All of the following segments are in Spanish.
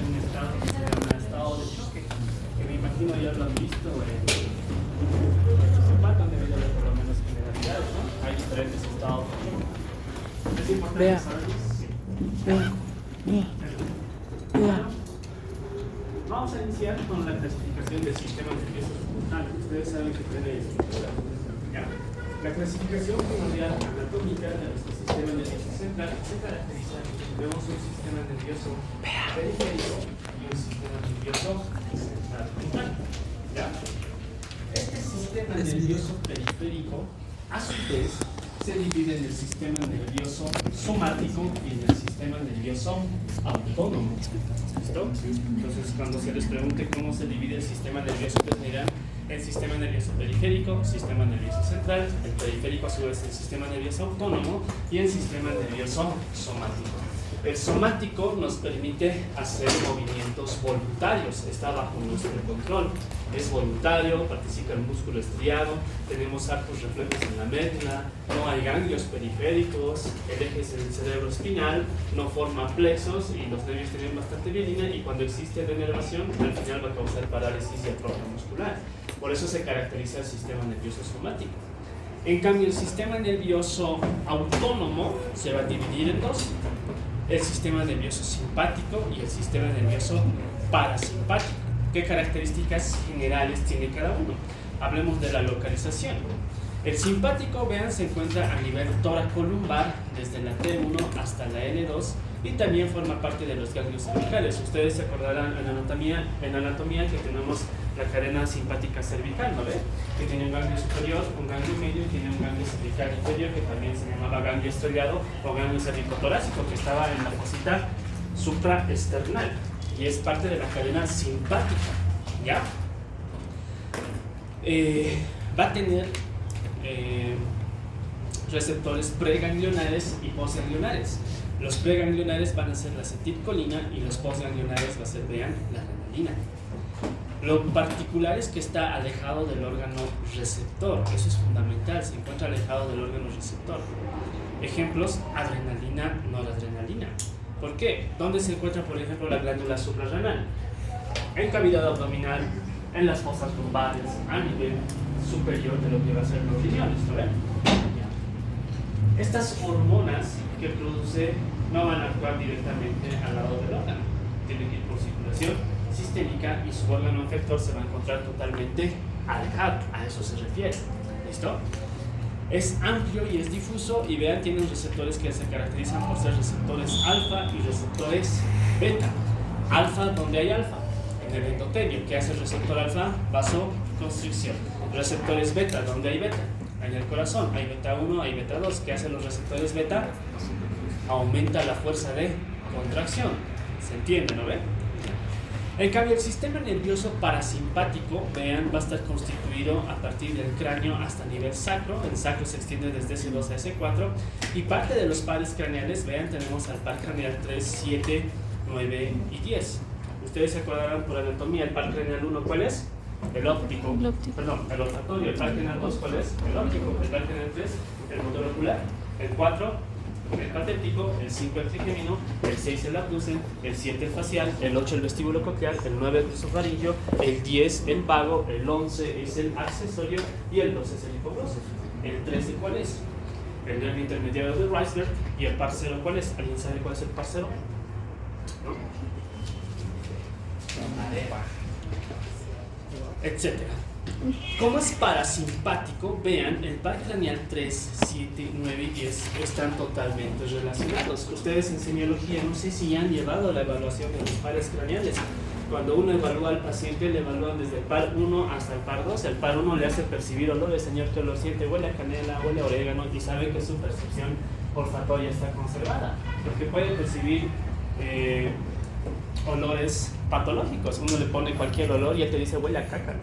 un estado que se llama estado de choque, que me imagino ya lo han visto en donde debe haber por lo menos generalidades, ¿no? Hay diferentes estados de choque. Es importante saberlo. Sí. Vamos a iniciar con la clasificación del sistema nervioso central. Ustedes saben que tiene estructura. La clasificación primordial anatómica de nuestro sistema nervioso central se caracteriza porque tenemos un sistema nervioso periférico y un sistema nervioso central. ¿Ya? Este sistema nervioso periférico, a su vez, se divide en el sistema nervioso somático y en el sistema nervioso autónomo. ¿Listo? Entonces, cuando se les pregunte cómo se divide el sistema nervioso, ustedes dirán el sistema nervioso periférico, sistema nervioso central, el periférico a su vez el sistema nervioso autónomo y el sistema nervioso somático. El somático nos permite hacer movimientos voluntarios, está bajo nuestro control. Es voluntario, participa el músculo estriado, tenemos arcos reflejos en la médula, no hay ganglios periféricos, el eje es el cerebro espinal, no forma plexos y los nervios tienen bastante mielina y cuando existe denervación al final va a causar parálisis y atrofia muscular. Por eso se caracteriza el sistema nervioso somático. En cambio, el sistema nervioso autónomo se va a dividir en dos. El sistema nervioso simpático y el sistema nervioso parasimpático. ¿Qué características generales tiene cada uno? Hablemos de la localización. El simpático, vean, se encuentra a nivel tóraco-lumbar, desde la T1 hasta la L2, y también forma parte de los ganglios cervicales. Ustedes se acordarán en anatomía que tenemos la cadena simpática cervical, ¿no ve? Que tiene un ganglio superior, un ganglio medio y tiene un ganglio cervical inferior que también se llamaba ganglio estriado o ganglio cervicotorácico, que estaba en la fosita supraesternal y es parte de la cadena simpática, ¿ya? Va a tener receptores preganglionares y postganglionares. Los preganglionares van a ser la acetilcolina y los postganglionares va a ser, vean, la renalina. Lo particular es que está alejado del órgano receptor, eso es fundamental, se encuentra alejado del órgano receptor. Ejemplos, adrenalina, noradrenalina. ¿Por qué? ¿Dónde se encuentra, por ejemplo, la glándula suprarrenal? En cavidad abdominal, en las fosas lumbares, a nivel superior de lo que va a ser los riñones, ¿no ven? Estas hormonas que produce no van a actuar directamente al lado del órgano, tienen que ir por circulación sistémica y su órgano efector se va a encontrar totalmente alejado, a eso se refiere. ¿Listo? Es amplio y es difuso y vean, tienen receptores que se caracterizan por ser receptores alfa y receptores beta. Alfa, donde hay alfa, en el endotelio. ¿Qué hace el receptor alfa? Vasoconstricción. Receptores beta, donde hay beta, en el corazón. Hay beta 1, hay beta 2. ¿Qué hacen los receptores beta? Aumenta la fuerza de contracción. ¿Se entiende, no ven? En cambio, el sistema nervioso parasimpático, vean, va a estar constituido a partir del cráneo hasta nivel sacro. El sacro se extiende desde S2 a S4 y parte de los pares craneales, vean, tenemos al par craneal 3, 7, 9 y 10. Ustedes se acordarán por anatomía, el par craneal 1, ¿cuál es? El óptico. Perdón, el olfatorio. El par craneal 2, ¿cuál es? El óptico. El par craneal 3, el motor ocular. El 4, el patético, el 5 el trigémino, el 6 el abducen, el 7 el facial, el 8 el vestíbulo coclear, el 9 el glosofaringio, el 10 el vago, el 11 es el accesorio y el 12 es el hipogloso. El 13, ¿cuál es? El nervio intermediario de Reisberg. Y el par 0, ¿cuál es? ¿Alguien sabe cuál es el par 0? ¿No? Etcétera. Como es parasimpático, vean, el par craneal 3, 7, 9 y 10 están totalmente relacionados. Ustedes en semiología no sé si han llevado la evaluación de los pares craneales. Cuando uno evalúa al paciente, le evalúan desde el par 1 hasta el par 2. El par 1 le hace percibir olores, señor, que lo siente, huele a canela, huele a orégano, y sabe que su percepción olfatoria está conservada, porque puede percibir olores patológicos. Uno le pone cualquier olor y él te dice, huele a caca.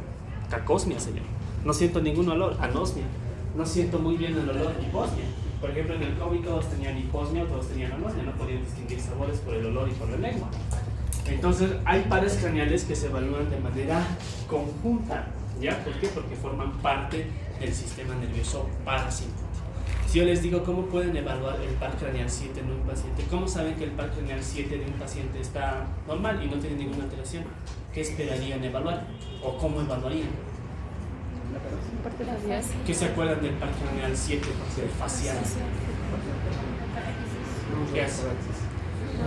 Cacosmia, señor. No siento ningún olor, anosmia. No siento muy bien el olor, hiposmia. Por ejemplo, en el COVID todos tenían hiposmia, todos tenían anosmia, no podían distinguir sabores por el olor y por la lengua. Entonces, hay pares craneales que se evalúan de manera conjunta. ¿Ya? ¿Por qué? Porque forman parte del sistema nervioso parasimpático. Si yo les digo cómo pueden evaluar el par craneal 7 en un paciente, ¿cómo saben que el par craneal 7 de un paciente está normal y no tiene ninguna alteración? ¿Qué esperarían evaluar? ¿O cómo evaluarían? ¿Qué se acuerdan del par craneal 7 facial? ¿Qué hace?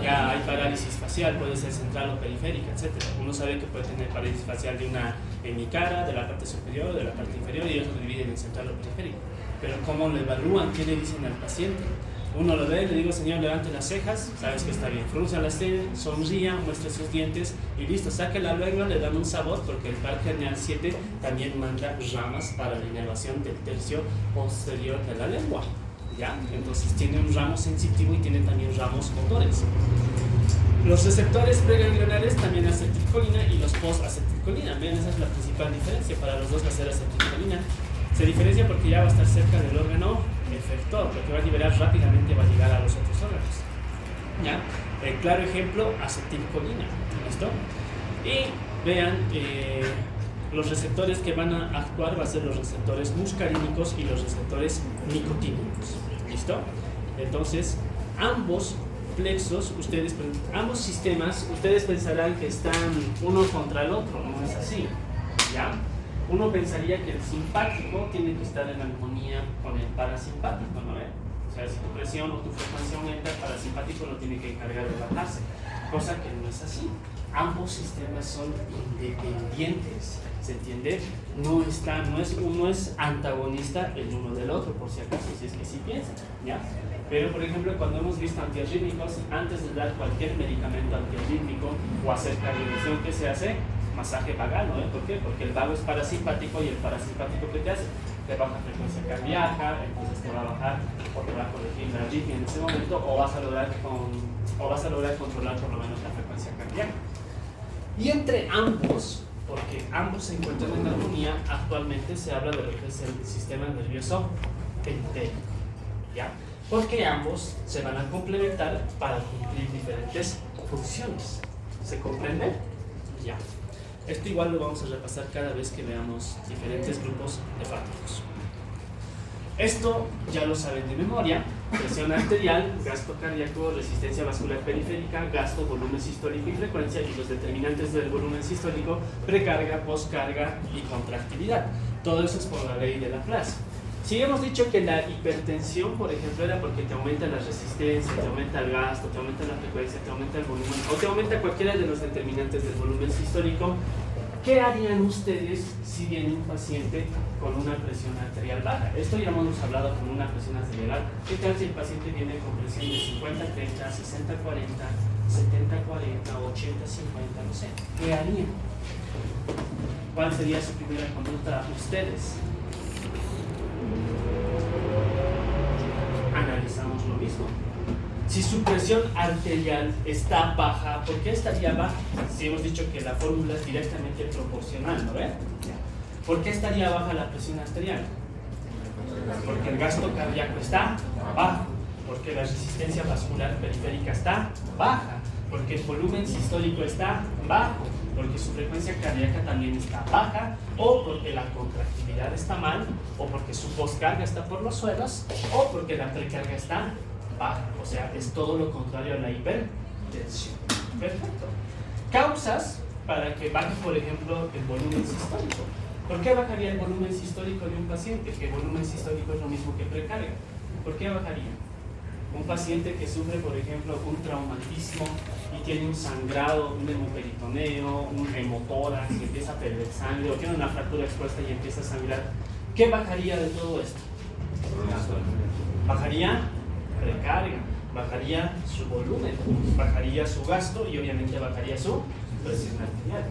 Ya hay parálisis facial, puede ser central o periférica, etc. Uno sabe que puede tener parálisis facial de una hemicara, de la parte superior, de la parte inferior, y ellos lo dividen en central o periférico. Pero ¿cómo lo evalúan? ¿Qué le dicen al paciente? Uno lo ve, le digo, señor, levante las cejas, sabes que está bien, frunza la ceja, sonría, muestra sus dientes y listo, saque la lengua, le dan un sabor, porque el par craneal 7 también manda ramas para la inervación del tercio posterior de la lengua. ¿Ya? Entonces tiene un ramo sensitivo y tiene también ramos motores. Los receptores preganglionares también acetilcolina y los post-acetilcolina. Vean, esa es la principal diferencia. Para los dos va a ser acetilcolina. Se diferencia porque ya va a estar cerca del órgano efector. Lo que va a liberar rápidamente va a llegar a los otros órganos. ¿Ya? El claro ejemplo, acetilcolina. ¿Listo? Y vean, los receptores que van a actuar van a ser los receptores muscarínicos y los receptores nicotínicos. ¿Listo? Entonces, ambos plexos, ambos sistemas, ustedes pensarán que están uno contra el otro, no es así. ¿Ya? Uno pensaría que el simpático tiene que estar en armonía con el parasimpático, ¿no? O sea, si tu presión o tu frecuencia aumenta, el parasimpático no tiene que encargar de bajarse, cosa que no es así. Ambos sistemas son independientes, ¿se entiende? Uno es antagonista el uno del otro, por si acaso, si es que sí piensan, ¿ya? Pero, por ejemplo, cuando hemos visto antiarrítmicos, antes de dar cualquier medicamento antiarrítmico o hacer cardiovisión, ¿qué se hace? Masaje vagal, ¿no? ¿Por qué? Porque el vago es parasimpático y el parasimpático, ¿qué te hace? Te baja frecuencia cardíaca, entonces te va a bajar o te va a corregir la arritmia en ese momento, o vas a lograr controlar por lo menos la frecuencia cardíaca. Y entre ambos, porque ambos se encuentran en armonía, actualmente se habla de lo que es el sistema nervioso periférico, ¿ya? Porque ambos se van a complementar para cumplir diferentes funciones. ¿Se comprende? Ya. Esto igual lo vamos a repasar cada vez que veamos diferentes grupos de fármacos. Esto ya lo saben de memoria: presión arterial, gasto cardíaco, resistencia vascular periférica, gasto, volumen sistólico y frecuencia, y los determinantes del volumen sistólico: precarga, postcarga y contractilidad. Todo eso es por la ley de Laplace. Si hemos dicho que la hipertensión, por ejemplo, era porque te aumenta la resistencia, te aumenta el gasto, te aumenta la frecuencia, te aumenta el volumen, o te aumenta cualquiera de los determinantes del volumen sistólico, ¿qué harían ustedes si viene un paciente con una presión arterial baja? Esto ya hemos hablado con una presión arterial. ¿Qué tal si el paciente viene con presión de 50-30, 60-40, 70-40, 80-50, no sé? ¿Qué harían? ¿Cuál sería su primera conducta ustedes? Analizamos lo mismo. Si su presión arterial está baja, ¿por qué estaría baja? Si hemos dicho que la fórmula es directamente proporcional, ¿no ven? ¿Por qué estaría baja la presión arterial? Porque el gasto cardíaco está bajo, porque la resistencia vascular periférica está baja, porque el volumen sistólico está bajo, porque su frecuencia cardíaca también está baja, o porque la contractilidad está mal, o porque su postcarga está por los suelos, o porque la precarga está baja. O sea, es todo lo contrario a la hipertensión. Perfecto. Causas para que baje, por ejemplo, el volumen sistólico. ¿Por qué bajaría el volumen sistólico de un paciente? Que el volumen sistólico es lo mismo que precarga. ¿Por qué bajaría? Un paciente que sufre, por ejemplo, un traumatismo y tiene un sangrado, un hemoperitoneo, un hemotórax y empieza a perder sangre, o tiene una fractura expuesta y empieza a sangrar, ¿qué bajaría de todo esto? Bajaría precarga, bajaría su volumen, bajaría su gasto y obviamente bajaría su presión arterial.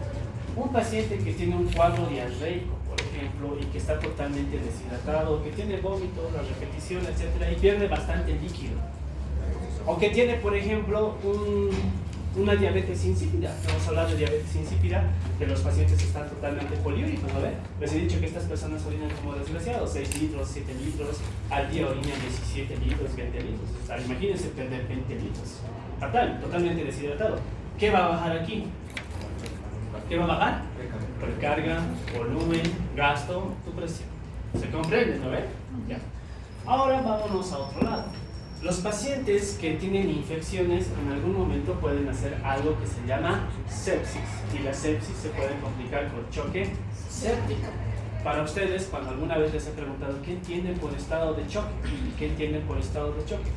Un paciente que tiene un cuadro diarreico, por ejemplo, y que está totalmente deshidratado, que tiene vómito, la repetición, etcétera, y pierde bastante líquido, o que tiene, por ejemplo, una diabetes insípida. Vamos a hablar de diabetes insípida, que los pacientes están totalmente poliúricos, ¿no ven? Les he dicho que estas personas orinan como desgraciados, 6 litros, 7 litros, al día orinan 17 litros, 20 litros. O sea, imagínense perder 20 litros. Fatal, totalmente deshidratado. ¿Qué va a bajar aquí? ¿Qué va a bajar? Recarga, volumen, gasto, tu presión. ¿Se comprende, no ven? Ya. Ahora vámonos a otro lado. Los pacientes que tienen infecciones en algún momento pueden hacer algo que se llama sepsis. Y la sepsis se puede complicar con choque séptico. Para ustedes, cuando alguna vez les he preguntado ¿qué entienden por estado de choque? ¿Qué entienden por estado de choque?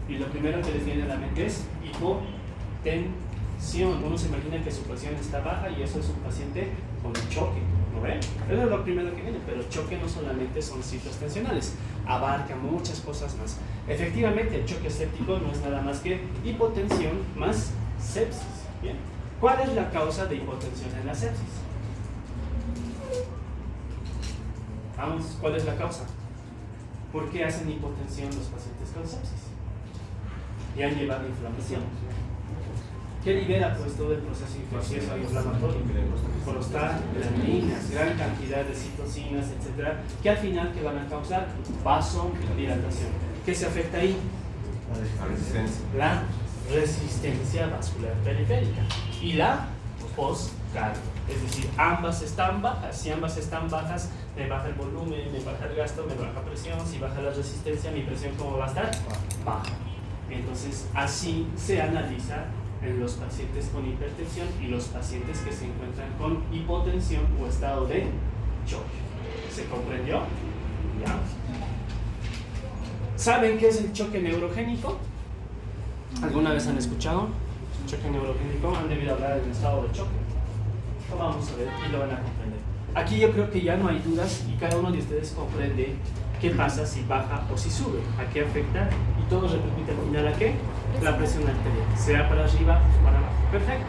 Y lo primero que les viene a la mente es hipotensión. Uno se imagina que su presión está baja y eso es un paciente con choque, ¿no ven? Eso es lo primero que viene, pero choque no solamente son ciclos tensionales, abarca muchas cosas más. Efectivamente, el choque séptico no es nada más que hipotensión más sepsis. ¿Bien? ¿Cuál es la causa de hipotensión en la sepsis? Vamos, ¿cuál es la causa? ¿Por qué hacen hipotensión los pacientes con sepsis? Y han llevado inflamación. ¿Qué libera pues todo el proceso infeccioso inflamatorio? Prostaglandinas, gran cantidad de citocinas, etcétera, que al final ¿qué van a causar? Vasodilatación. ¿Qué se afecta ahí? La resistencia vascular periférica y la postcardia. Es decir, ambas están bajas. Si ambas están bajas, me baja el volumen, me baja el gasto, me baja presión. Si baja la resistencia, mi presión ¿cómo va a estar? Baja. Entonces, así se analiza en los pacientes con hipertensión y los pacientes que se encuentran con hipotensión o estado de choque. ¿Se comprendió? ¿Ya? ¿Saben qué es el choque neurogénico? ¿Alguna vez han escuchado? Choque neurogénico, han debido hablar del estado de choque. Lo vamos a ver y lo van a comprender. Aquí yo creo que ya no hay dudas y cada uno de ustedes comprende qué pasa si baja o si sube, a qué afecta y todo repercute al final a qué? La presión arterial, sea para arriba o para abajo. Perfecto.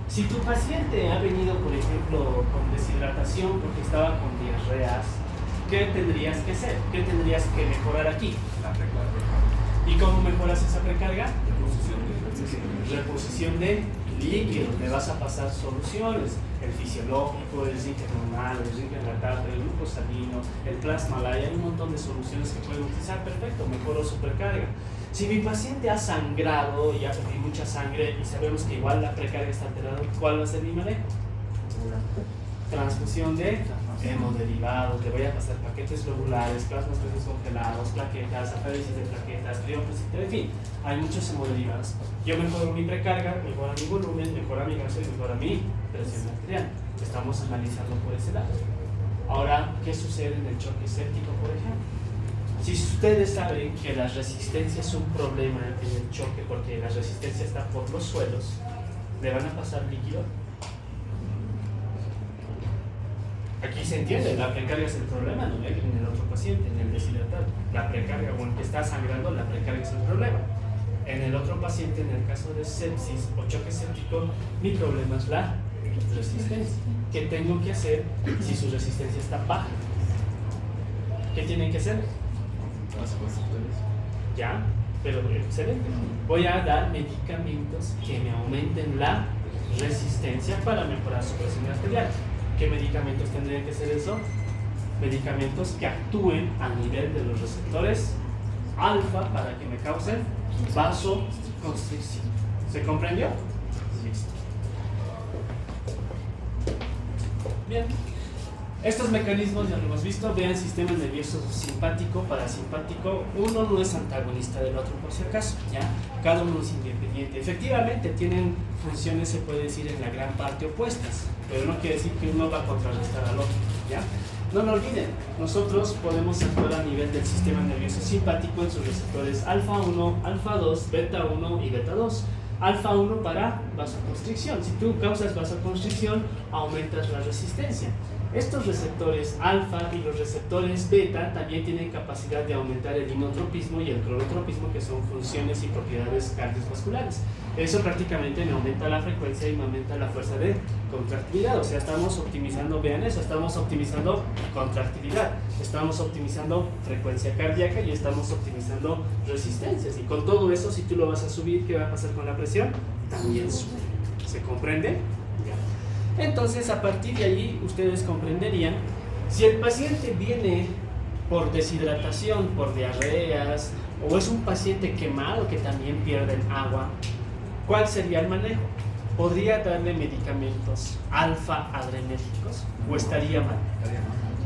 Si tu paciente ha venido, por ejemplo, con deshidratación porque estaba con diarreas, ¿qué tendrías que hacer? ¿Qué tendrías que mejorar aquí? La precarga. ¿Y cómo mejoras esa precarga? Reposición de líquidos. Le vas a pasar soluciones. El fisiológico, el zinc normal, el zinc enlatado, el glucosamino, el plasmalaya, hay un montón de soluciones que pueden utilizar. Perfecto, mejoró su precarga. Si mi paciente ha sangrado y ha perdido mucha sangre y sabemos que igual la precarga está alterada, ¿cuál va a ser mi manejo? Transfusión de hemoderivados, le voy a pasar paquetes globulares, plasmas congelados, plaquetas, aféresis de plaquetas, crioplastia, en fin, hay muchos hemoderivados. Yo mejoro mi precarga, mejora mi volumen, mejora mi gasto y mejora mi presión arterial. Estamos analizando por ese lado. Ahora, ¿qué sucede en el choque séptico, por ejemplo? Si ustedes saben que la resistencia es un problema en el choque porque la resistencia está por los suelos, ¿le van a pasar líquido? Aquí se entiende, la precarga es el problema, no en el otro paciente, en el deshidratado. La precarga, o el que está sangrando, la precarga es el problema. En el otro paciente, en el caso de sepsis o choque séptico, mi problema es la resistencia. ¿Qué tengo que hacer si su resistencia está baja? ¿Qué tienen que hacer? Ya, pero excelente. Voy a dar medicamentos que me aumenten la resistencia para mejorar su presión arterial. ¿Qué medicamentos tendrían que ser eso? Medicamentos que actúen a nivel de los receptores alfa para que me causen vasoconstricción. ¿Se comprendió? Listo. Bien. Estos mecanismos ya lo hemos visto. Vean sistema nervioso simpático, parasimpático. Uno no es antagonista del otro por si acaso, ¿ya? Cada uno es independiente. Efectivamente tienen funciones, se puede decir, en la gran parte opuestas, pero no quiere decir que uno va a contrarrestar al otro, ¿ya? No lo olviden, nosotros podemos actuar a nivel del sistema nervioso simpático en sus receptores alfa 1, alfa 2, beta 1 y beta 2. Alfa 1 para vasoconstricción. Si tú causas vasoconstricción, aumentas la resistencia. Estos receptores alfa y los receptores beta también tienen capacidad de aumentar el inotropismo y el cronotropismo, que son funciones y propiedades cardiovasculares. Eso prácticamente me aumenta la frecuencia y me aumenta la fuerza de contractilidad. O sea, estamos optimizando, vean eso, estamos optimizando contractilidad, estamos optimizando frecuencia cardíaca y estamos optimizando resistencias. Y con todo eso, si tú lo vas a subir, ¿qué va a pasar con la presión? También sube. ¿Se comprende? Ya. Entonces, a partir de allí, ustedes comprenderían, si el paciente viene por deshidratación, por diarreas, o es un paciente quemado que también pierde agua, ¿cuál sería el manejo? ¿Podría darle medicamentos alfa-adrenérgicos o estaría mal?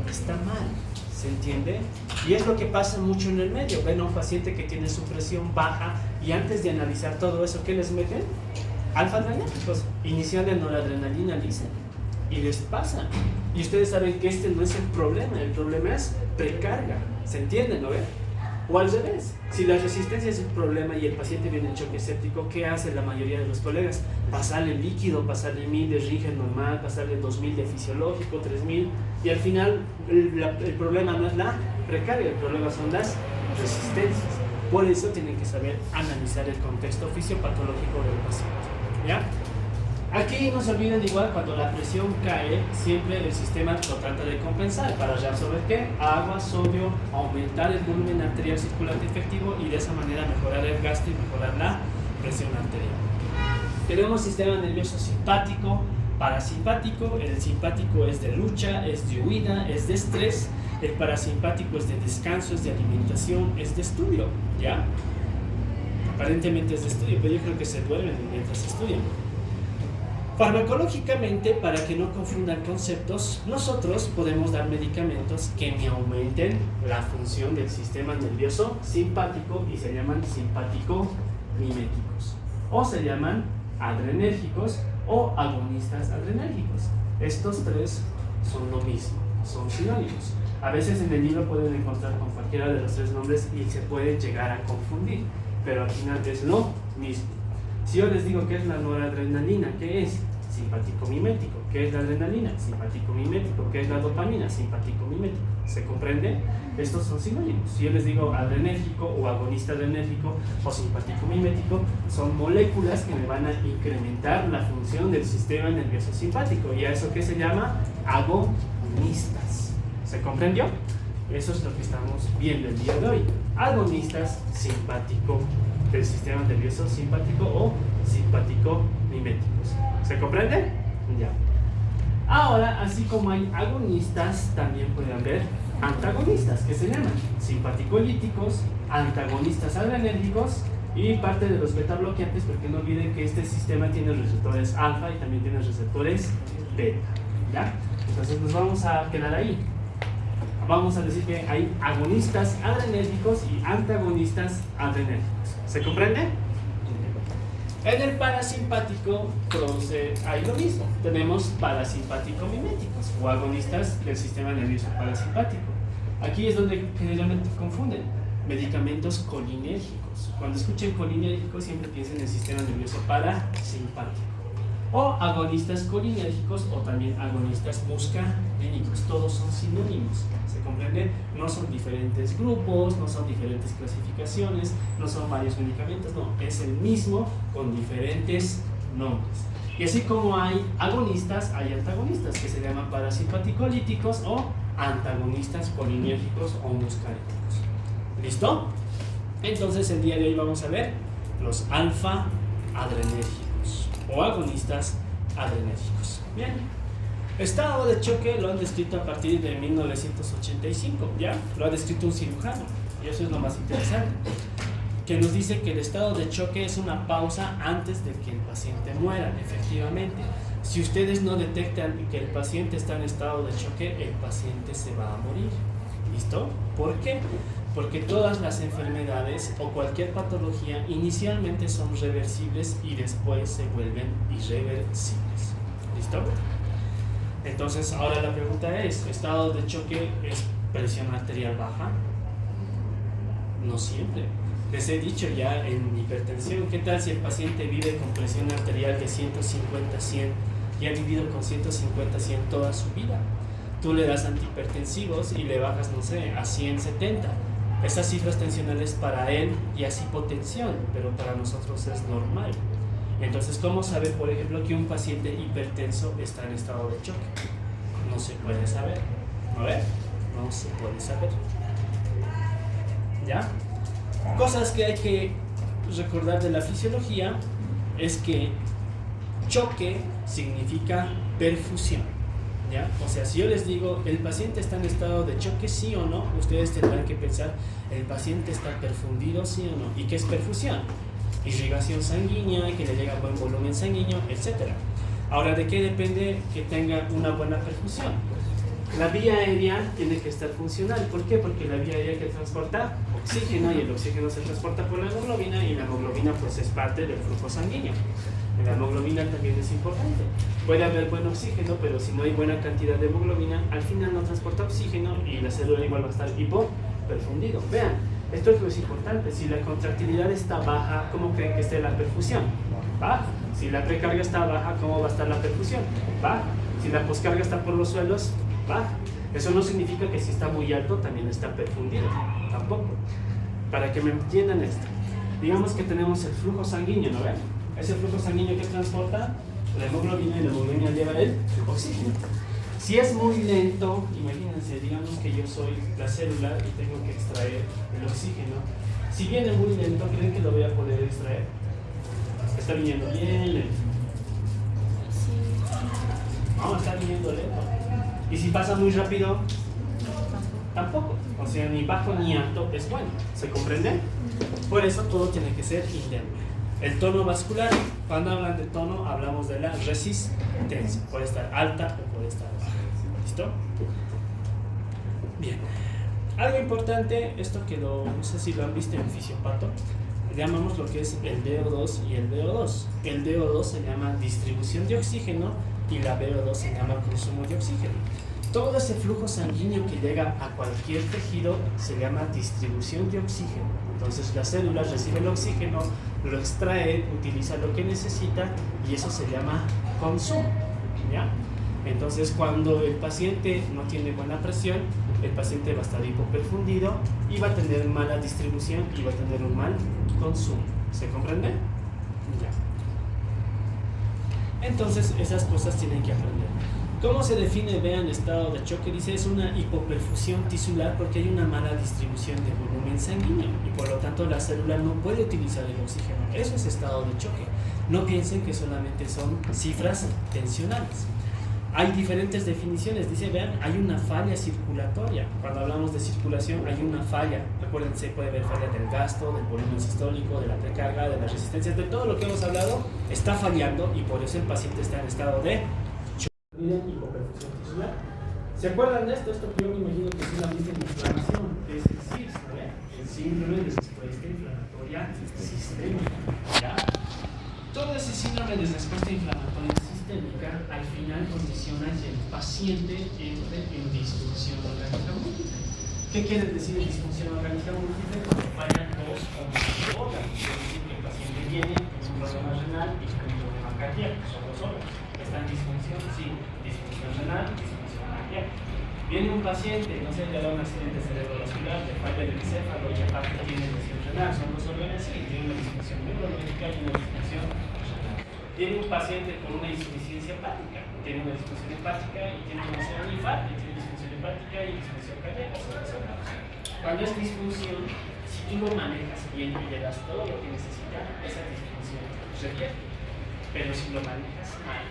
Está mal. ¿se entiende? Y es lo que pasa mucho en el medio. Ven a un paciente que tiene su presión baja y antes de analizar todo eso, ¿qué les meten? Alfa-adrenérgicos, inician de noradrenalina, dicen, y les pasa. Y ustedes saben que este no es el problema es precarga, ¿se entiende, no ven? O al revés, si la resistencia es el problema y el paciente viene en choque séptico, ¿qué hace la mayoría de los colegas? Pasarle líquido, pasarle 1000 de Ringer normal, pasarle 2000 de fisiológico, 3000, y al final el problema no es la precarga, el problema son las resistencias. Por eso tienen que saber analizar el contexto fisiopatológico del paciente, ¿ya? Aquí no se olviden, igual, cuando la presión cae, siempre el sistema lo trata de compensar para reabsorber ¿qué? Agua, sodio, aumentar el volumen arterial circulante efectivo y de esa manera mejorar el gasto y mejorar la presión arterial. Tenemos sistema nervioso simpático, parasimpático. El simpático es de lucha, es de huida, es de estrés. El parasimpático es de descanso, es de alimentación, es de estudio, ¿ya? Aparentemente es de estudio, pero yo creo que se duermen mientras estudian. Farmacológicamente, para que no confundan conceptos, nosotros podemos dar medicamentos que me aumenten la función del sistema nervioso simpático y se llaman simpático-miméticos, o se llaman adrenérgicos o agonistas adrenérgicos. Estos tres son lo mismo, son sinónimos. A veces en el libro pueden encontrar con cualquiera de los tres nombres y se puede llegar a confundir, pero al final es lo mismo. Si yo les digo que es la noradrenalina, ¿qué es? Simpático-mimético. ¿Qué es la adrenalina? Simpático-mimético. ¿Qué es la dopamina? Simpático-mimético. ¿Se comprende? Estos son sinónimos. Si yo les digo adrenérgico o agonista adrenérgico o simpático-mimético, son moléculas que me van a incrementar la función del sistema nervioso simpático. ¿Y a eso qué se llama? Agonistas. ¿Se comprendió? Eso es lo que estamos viendo el día de hoy. Agonistas simpático del sistema nervioso simpático o simpático-miméticos. ¿Se comprende? Ya. Ahora, así como hay agonistas, también puede haber antagonistas, que se llaman simpaticolíticos, antagonistas adrenérgicos y parte de los beta bloqueantes, porque no olviden que este sistema tiene receptores alfa y también tiene receptores beta. ¿Ya? Entonces nos vamos a quedar ahí. Vamos a decir que hay agonistas adrenérgicos y antagonistas adrenérgicos. ¿Se comprende? En el parasimpático hay lo mismo. Tenemos parasimpático-miméticos o agonistas del sistema nervioso parasimpático. Aquí es donde generalmente confunden medicamentos colinérgicos. Cuando escuchen colinérgicos siempre piensen en el sistema nervioso parasimpático. O agonistas colinérgicos o también agonistas muscarínicos. Todos son sinónimos. ¿Se comprende? No son diferentes grupos, no son diferentes clasificaciones, no son varios medicamentos, no. Es el mismo con diferentes nombres. Y así como hay agonistas, hay antagonistas que se llaman parasimpaticolíticos o antagonistas colinérgicos o muscarínicos. ¿Listo? Entonces el día de hoy vamos a ver los alfa-adrenérgicos o agonistas adrenérgicos. Bien, estado de choque lo han descrito a partir de 1985, ¿ya? Lo ha descrito un cirujano, y eso es lo más interesante, que nos dice que el estado de choque es una pausa antes de que el paciente muera. Efectivamente, si ustedes no detectan que el paciente está en estado de choque, el paciente se va a morir. ¿Listo? ¿Por qué? Porque todas las enfermedades o cualquier patología inicialmente son reversibles y después se vuelven irreversibles. ¿Listo? Entonces, ahora la pregunta es, ¿estado de choque es presión arterial baja? No siempre. Les he dicho ya en hipertensión, ¿qué tal si el paciente vive con presión arterial de 150-100 y ha vivido con 150-100 toda su vida? Tú le das antihipertensivos y le bajas, no sé, a 100-70. Esas cifras tensionales para él ya es hipotensión, pero para nosotros es normal. Entonces, ¿cómo saber, por ejemplo, que un paciente hipertenso está en estado de choque? No se puede saber. A ver, no se puede saber. ¿Ya? Cosas que hay que recordar de la fisiología es que choque significa perfusión. ¿Ya? O sea, si yo les digo el paciente está en estado de choque, sí o no, ustedes tendrán que pensar el paciente está perfundido, sí o no. ¿Y qué es perfusión? Irrigación sanguínea, que le llega buen volumen sanguíneo, etc. Ahora, ¿de qué depende que tenga una buena perfusión? La vía aérea tiene que estar funcional. ¿Por qué? Porque la vía aérea que transporta oxígeno y el oxígeno se transporta por la hemoglobina y la hemoglobina pues es parte del flujo sanguíneo. La hemoglobina también es importante. Puede haber buen oxígeno, pero si no hay buena cantidad de hemoglobina, al final no transporta oxígeno y la célula igual va a estar hipoperfundido. Vean, esto es lo más importante. Si la contractilidad está baja, ¿cómo creen que esté la perfusión? Baja. Si la precarga está baja, ¿cómo va a estar la perfusión? Baja. Si la poscarga está por los suelos, baja. Eso no significa que si está muy alto también está perfundido. Tampoco. Para que me entiendan esto. Digamos que tenemos el flujo sanguíneo, ¿no ven? Ese flujo sanguíneo que transporta la hemoglobina y la hemoglobina lleva el oxígeno. Si es muy lento, imagínense, digamos que yo soy la célula y tengo que extraer el oxígeno. Si viene muy lento, ¿creen que lo voy a poder extraer? Está viniendo bien lento. No, está viniendo lento. Y si pasa muy rápido, tampoco. O sea, ni bajo ni alto es bueno. ¿Se comprende? Por eso todo tiene que ser indemne. El tono vascular, cuando hablan de tono, hablamos de la resistencia. Puede estar alta o puede estar baja. ¿Listo? Bien. Algo importante, esto quedó, no sé si lo han visto en Fisiopato, llamamos lo que es el DO2 y el VO2. El DO2 se llama distribución de oxígeno y la VO2 se llama consumo de oxígeno. Todo ese flujo sanguíneo que llega a cualquier tejido se llama distribución de oxígeno. Entonces la célula recibe el oxígeno, lo extrae, utiliza lo que necesita y eso se llama consumo. ¿Ya? Entonces cuando el paciente no tiene buena presión, el paciente va a estar hipoperfundido y va a tener mala distribución y va a tener un mal consumo. ¿Se comprende? Ya. Entonces esas cosas tienen que aprender. ¿Cómo se define? Vean, estado de choque. Dice es una hipoperfusión tisular porque hay una mala distribución de volumen sanguíneo y por lo tanto la célula no puede utilizar el oxígeno. Eso es estado de choque. No piensen que solamente son cifras tensionales. Hay diferentes definiciones. Dice, vean, hay una falla circulatoria. Cuando hablamos de circulación hay una falla. Recuérdense, puede haber falla del gasto, del volumen sistólico, de la precarga, de las resistencias, de todo lo que hemos hablado está fallando y por eso el paciente está en estado de hipoperfusión tisular. ¿Se acuerdan de esto? Esto que yo me imagino que es una misma inflamación, que es el SIRS, ¿no? El síndrome de respuesta inflamatoria sistémica. ¿Ya? Todo ese síndrome de respuesta inflamatoria sistémica al final condiciona que el paciente entre en disfunción orgánica múltiple. ¿Qué quiere decir disfunción orgánica múltiple? Cuando fallan dos o más órganos. Es decir, que el paciente viene con un problema renal y con un problema cardíaco, son dos órganos. ¿Está en disfunción? Sí, disfunción renal, disfunción cardíaca. Viene un paciente, no sé, le da un accidente cerebrovascular, le falla el encéfalo y aparte tiene lesión renal, son dos órganos, sí, tiene una disfunción neurológica y una disfunción renal. Tiene un paciente con una insuficiencia hepática, tiene una disfunción hepática y tiene un infarto, tiene disfunción hepática y disfunción cardíaca, son dos órganos. Cuando es disfunción, si tú lo manejas bien y le das todo lo que necesita, esa disfunción revierte. Pero si lo manejas mal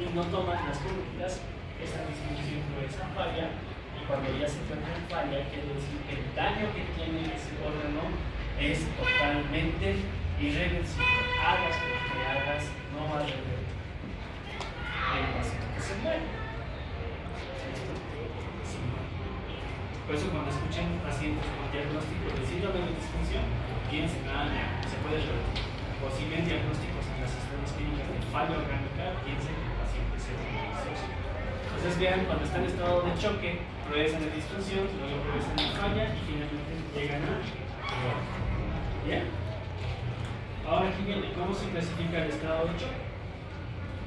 y no tomas las conductas, esa disfunción no es falla y cuando ya se encuentra en falla, quiere decir que el daño que tiene ese órgano es totalmente irreversible. Hagas lo que hagas, no va a revertir. El paciente que se muere. Sí. Por eso cuando escuchen pacientes con diagnóstico de síndrome de disfunción, piensen, se puede revertir. O si ven diagnósticos en las sistemas clínicas de falla orgánica, piensen que el paciente se muere. Entonces vean, cuando están en estado de choque, progresan en disfunción, luego progresan en falla y finalmente llegan a muerte. ¿Bien? Ahora aquí viene, ¿cómo se clasifica el estado de choque?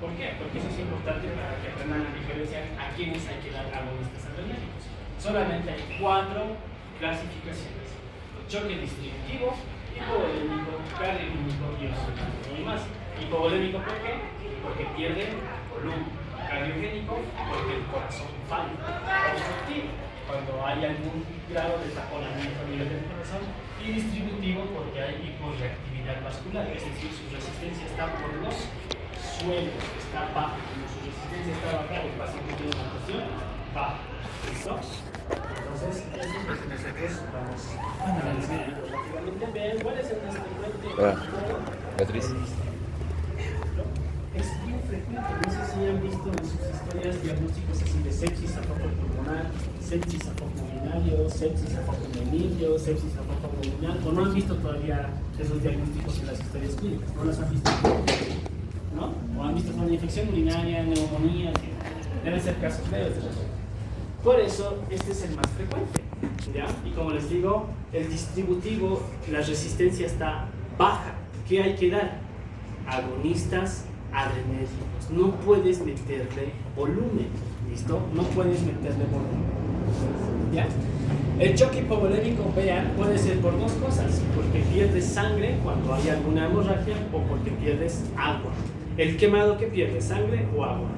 ¿Por qué? Porque eso es importante para que aprendan a diferenciar a quienes hay que dar agonistas adrenérgicos. Solamente hay 4 clasificaciones: choque distributivo, hipovolémico, cardioquímico y obstructivo. No hay más. Hipovolémico, ¿por qué? Porque pierde volumen. Cardiogénico, porque el corazón falla. Obstructivo, cuando hay algún grado de taponamiento a nivel del corazón. Y distributivo, porque hay hiporreactividad vascular, es decir, su resistencia está por los suelos, está baja. Como su resistencia está baja, el paciente tiene una presión baja. ¿Listo? Entonces, eso es lo que nosotros vamos a analizar rápidamente. Vean cuál es el frecuente. Beatriz. Es bien frecuente, no sé si han haber visto en sus historias diagnósticos así de sepsis a foco pulmonar, sepsis a foco urinario, sepsis a foco meningo, sepsis a foco abdominal, o no han visto todavía esos diagnósticos en las historias clínicas, no las han visto, ¿no? O han visto una infección urinaria, neumonía, que deben ser casos leves de repente. Por eso, este es el más frecuente, ¿ya? Y como les digo, el distributivo, la resistencia está baja. ¿Qué hay que dar? Agonistas adrenérgicos. No puedes meterle volumen, ¿listo? No puedes meterle volumen, ¿ya? El choque hipovolémico, vean, puede ser por dos cosas, porque pierdes sangre cuando hay alguna hemorragia o porque pierdes agua. ¿El quemado que pierde, sangre o agua?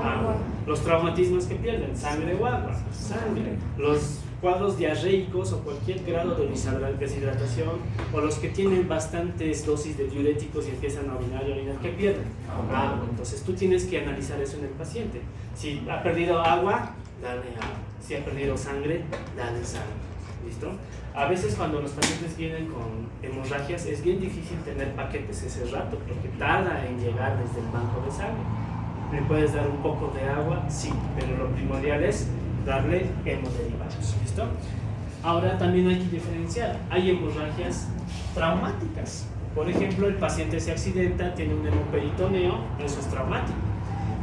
Agua. Los traumatismos que pierden, sangre o agua, sangre. Los cuadros diarreicos o cualquier grado de deshidratación, o los que tienen bastantes dosis de diuréticos y empiezan a orinar y orinar, ¿qué pierden? Agua. Entonces tú tienes que analizar eso en el paciente. Si ha perdido agua, dale agua. Si ha perdido sangre, dale sangre. ¿Listo? A veces cuando los pacientes vienen con hemorragias es bien difícil tener paquetes ese rato porque tarda en llegar desde el banco de sangre. ¿Le puedes dar un poco de agua? Sí, pero lo primordial es darle hemoderivados. ¿Listo? Ahora también hay que diferenciar. Hay hemorragias traumáticas. Por ejemplo, el paciente se accidenta, tiene un hemoperitoneo, eso es traumático.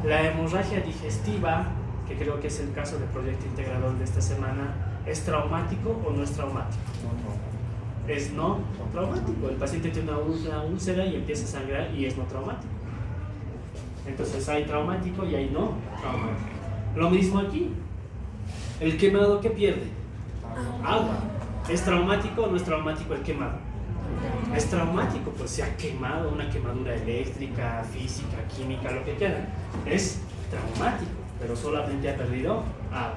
La hemorragia digestiva, que creo que es el caso del proyecto integrador de esta semana, ¿es traumático o no es traumático? Es no traumático. El paciente tiene una úlcera y empieza a sangrar y es no traumático. Entonces hay traumático y hay no traumático. Lo mismo aquí. ¿El quemado qué pierde? Agua. ¿Es traumático o no es traumático el quemado? Es traumático, pues se ha quemado, una quemadura eléctrica, física, química, lo que quieran. Es traumático, pero solamente ha perdido agua.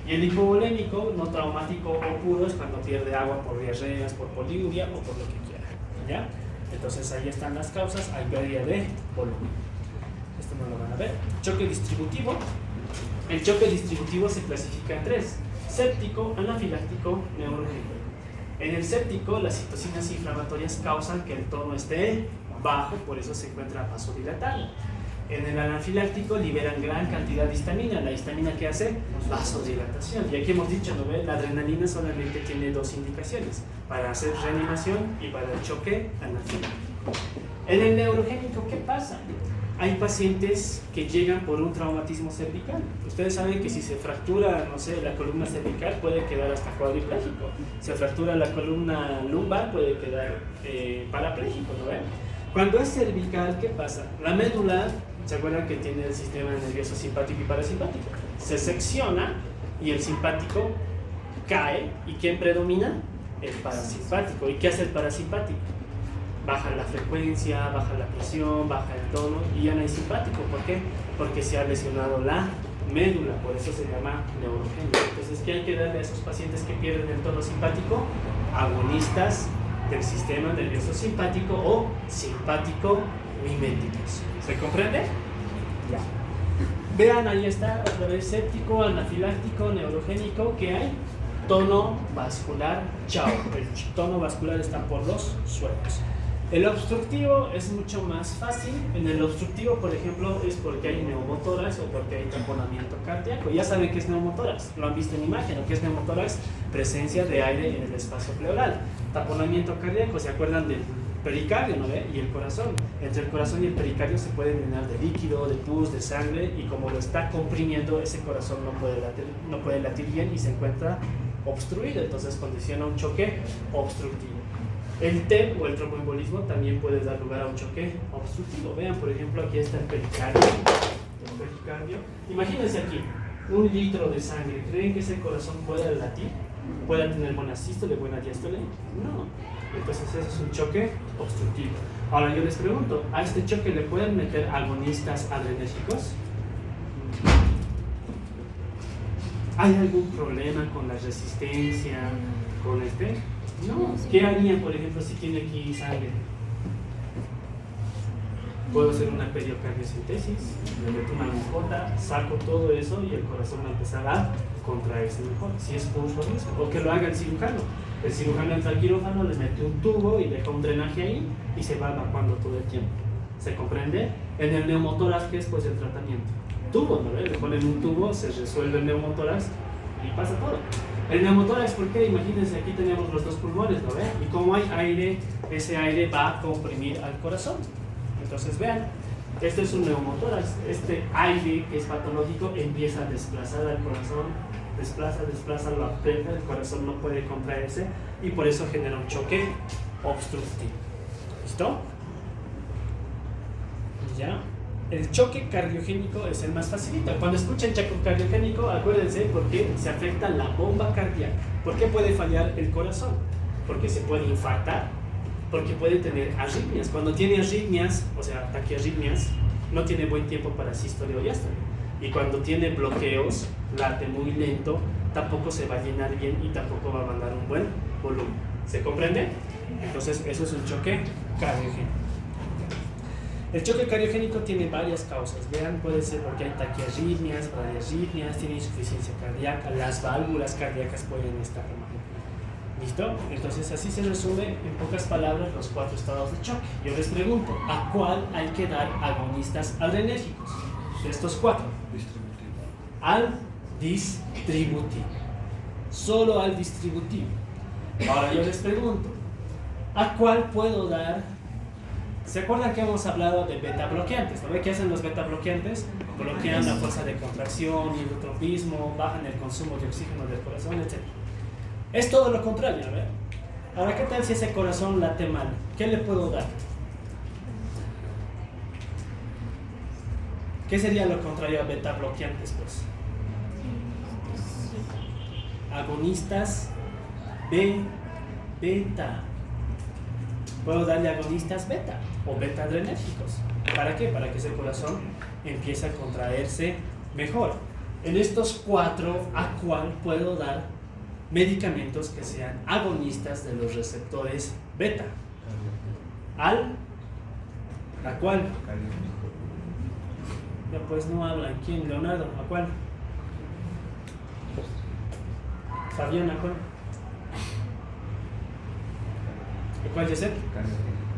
Y el hipovolémico, no traumático o puro, es cuando pierde agua por diarreas, por poliuria o por lo que quiera. ¿Ya? Entonces ahí están las causas, hay pérdida de volumen. Esto no lo van a ver. Choque distributivo. El choque distributivo se clasifica en tres: séptico, anafiláctico, neurogénico. En el séptico, las citocinas inflamatorias causan que el tono esté bajo, por eso se encuentra vasodilatado. En el anafiláctico liberan gran cantidad de histamina. ¿La histamina qué hace? Vasodilatación. Y aquí hemos dicho, ¿no ve? La adrenalina solamente tiene dos indicaciones: para hacer reanimación y para el choque anafiláctico. En el neurogénico, ¿qué pasa? Hay pacientes que llegan por un traumatismo cervical. Ustedes saben que si se fractura, no sé, la columna cervical puede quedar hasta cuadripléjico. Se fractura la columna lumbar, puede quedar parapléjico, ¿no ven? Cuando es cervical, ¿qué pasa? La médula, ¿se acuerdan que tiene el sistema nervioso simpático y parasimpático? Se secciona y el simpático cae. ¿Y quién predomina? El parasimpático. ¿Y qué hace el parasimpático? Baja la frecuencia, baja la presión, baja el tono y ya no hay simpático. ¿Por qué? Porque se ha lesionado la médula, por eso se llama neurogénico. Entonces, ¿qué hay que darle a esos pacientes que pierden el tono simpático? Agonistas del sistema nervioso simpático o simpático miméticos. ¿Se comprende? Ya. Vean, ahí está, otra vez: séptico, anafiláctico, neurogénico. ¿Qué hay? Tono vascular, chao. El tono vascular está por los suelos. El obstructivo es mucho más fácil. En el obstructivo, por ejemplo, es porque hay neumotórax o porque hay taponamiento cardíaco. Ya saben qué es neumotórax, lo han visto en imagen. ¿Qué es neumotórax? Presencia de aire en el espacio pleural. Taponamiento cardíaco, ¿se acuerdan del pericardio, no ve? Y el corazón. Entre el corazón y el pericardio se puede llenar de líquido, de pus, de sangre, y como lo está comprimiendo, ese corazón no puede latir bien y se encuentra obstruido. Entonces condiciona un choque obstructivo. El TEP o el tromboembolismo también puede dar lugar a un choque obstructivo. Vean, por ejemplo, aquí está el pericardio. Imagínense aquí, 1 litro de sangre. ¿Creen que ese corazón pueda latir? ¿Pueda tener buena sístole, buena diástole? No. Entonces eso es un choque obstructivo. Ahora yo les pregunto, ¿a este choque le pueden meter agonistas adrenérgicos? ¿Hay algún problema con la resistencia, con este? No. ¿Qué harían, por ejemplo, si tiene aquí sangre? Puedo hacer una periocardiocentesis, le meto una agujota, saco todo eso y el corazón va a empezar a contraerse mejor. Si es por lo mismo. O que lo haga el cirujano. El cirujano entra al quirófano, le mete un tubo y deja un drenaje ahí y se va evacuando todo el tiempo. ¿Se comprende? En el neumotórax, ¿qué es pues el tratamiento? Tubo, ¿no? Le ponen un tubo, se resuelve el neumotórax y pasa todo. El neumotórax, ¿por qué? Imagínense, aquí tenemos los dos pulmones, ¿no ven? Y como hay aire, ese aire va a comprimir al corazón. Entonces vean, este es un neumotórax. Este aire que es patológico empieza a desplazar al corazón, desplaza, lo aprieta, el corazón no puede contraerse y por eso genera un choque obstructivo. ¿Listo? ¿Ya? El choque cardiogénico es el más facilito. Cuando escuchen choque cardiogénico, acuérdense porque se afecta la bomba cardíaca. ¿Por qué puede fallar el corazón? Porque se puede infartar, porque puede tener arritmias. Cuando tiene arritmias, o sea, taquiarritmias, no tiene buen tiempo para sístole o diástole. Y cuando tiene bloqueos, late muy lento, tampoco se va a llenar bien y tampoco va a mandar un buen volumen. ¿Se comprende? Entonces, eso es un choque cardiogénico. El choque cardiogénico tiene varias causas. Vean, puede ser porque hay taquiarritmias, bradiarritmias, tiene insuficiencia cardíaca, las válvulas cardíacas pueden estar mal. ¿Listo? Entonces, así se resume en pocas palabras los 4 estados de choque. Yo les pregunto, ¿a cuál hay que dar agonistas adrenérgicos? De estos 4. Al distributivo. Solo al distributivo. Ahora yo les pregunto, ¿a cuál puedo dar? ¿Se acuerdan que hemos hablado de beta bloqueantes? ¿No ve qué hacen los beta bloqueantes? Bloquean la fuerza de contracción, hidrotropismo, bajan el consumo de oxígeno del corazón, etc. Es todo lo contrario, ¿no ve? Ahora, ¿qué tal si ese corazón late mal? ¿Qué le puedo dar? ¿Qué sería lo contrario a beta bloqueantes, pues? Agonistas beta. Puedo darle agonistas beta o beta adrenérgicos. ¿Para qué? Para que ese corazón empiece a contraerse mejor. En estos 4, ¿a cuál puedo dar medicamentos que sean agonistas de los receptores beta? ¿A cuál? Ya pues no hablan. ¿Quién? Leonardo, ¿a cuál? Fabián, ¿a cuál? ¿A cuál, Josep?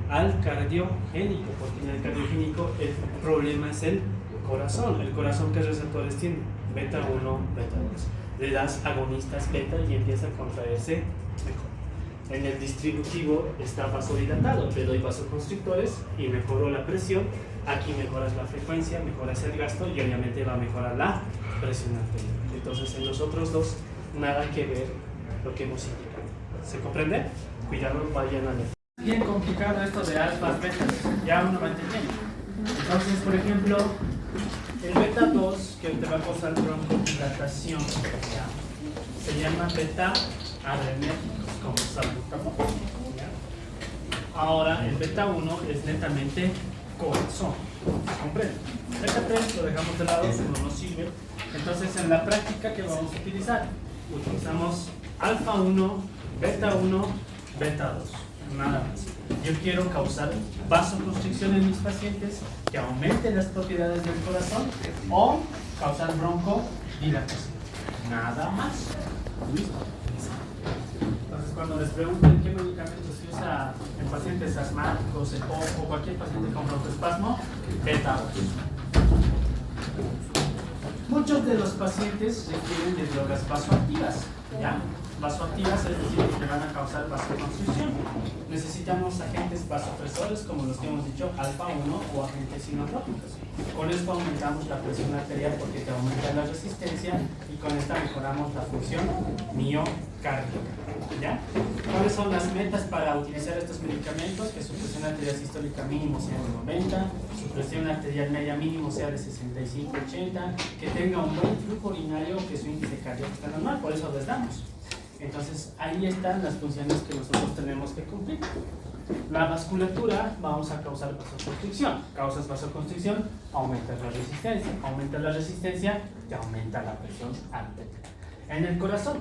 Al cardiogénico, porque en el cardiogénico el problema es el corazón. ¿El corazón qué receptores tiene? Beta 1, beta 2. Le das agonistas beta y empieza a contraerse mejor. En el distributivo está vasodilatado, le doy vasoconstrictores y mejoro la presión. Aquí mejoras la frecuencia, mejoras el gasto y obviamente va a mejorar la presión arterial. Entonces en los otros 2 nada que ver lo que hemos indicado. ¿Se comprende? Cuidado, vayan a leer. Bien complicado esto de alfas, betas, ya uno va entendiendo. Entonces, por ejemplo, el beta 2 que te va a causar broncodilatación, ¿ya? Se llama beta adrenérgicos, como salbutamol. Ahora, el beta 1 es netamente corazón, ¿se comprende? Beta 3 lo dejamos de lado, no nos sirve. Entonces, en la práctica, ¿qué vamos a utilizar? Utilizamos alfa 1, beta 1, beta 2. Nada más. Yo quiero causar vasoconstricción en mis pacientes que aumente las propiedades del corazón o causar broncodilatación. Nada más. ¿Listo? Entonces, cuando les pregunten qué medicamentos se usa en pacientes asmáticos, o cualquier paciente con broncoespasmo, beta 2. Muchos de los pacientes requieren de drogas vasoactivas, ¿ya? Vasoactivas, es decir, que van a causar vasoconstricción. Necesitamos agentes vasopresores, como los que hemos dicho, alfa 1 o agentes inotrópicos. Con esto aumentamos la presión arterial porque te aumenta la resistencia y con esta mejoramos la función miocárdica. ¿Ya? ¿Cuáles son las metas para utilizar estos medicamentos? Que su presión arterial sistólica mínimo sea de 90, su presión arterial media mínimo sea de 65-80, que tenga un buen flujo urinario, que su índice cardíaco está normal, por eso les damos. Entonces, ahí están las funciones que nosotros tenemos que cumplir. La vasculatura, vamos a causar vasoconstricción. Causas vasoconstricción, aumentas la resistencia. Aumenta la resistencia, te aumenta la presión arterial. En el corazón,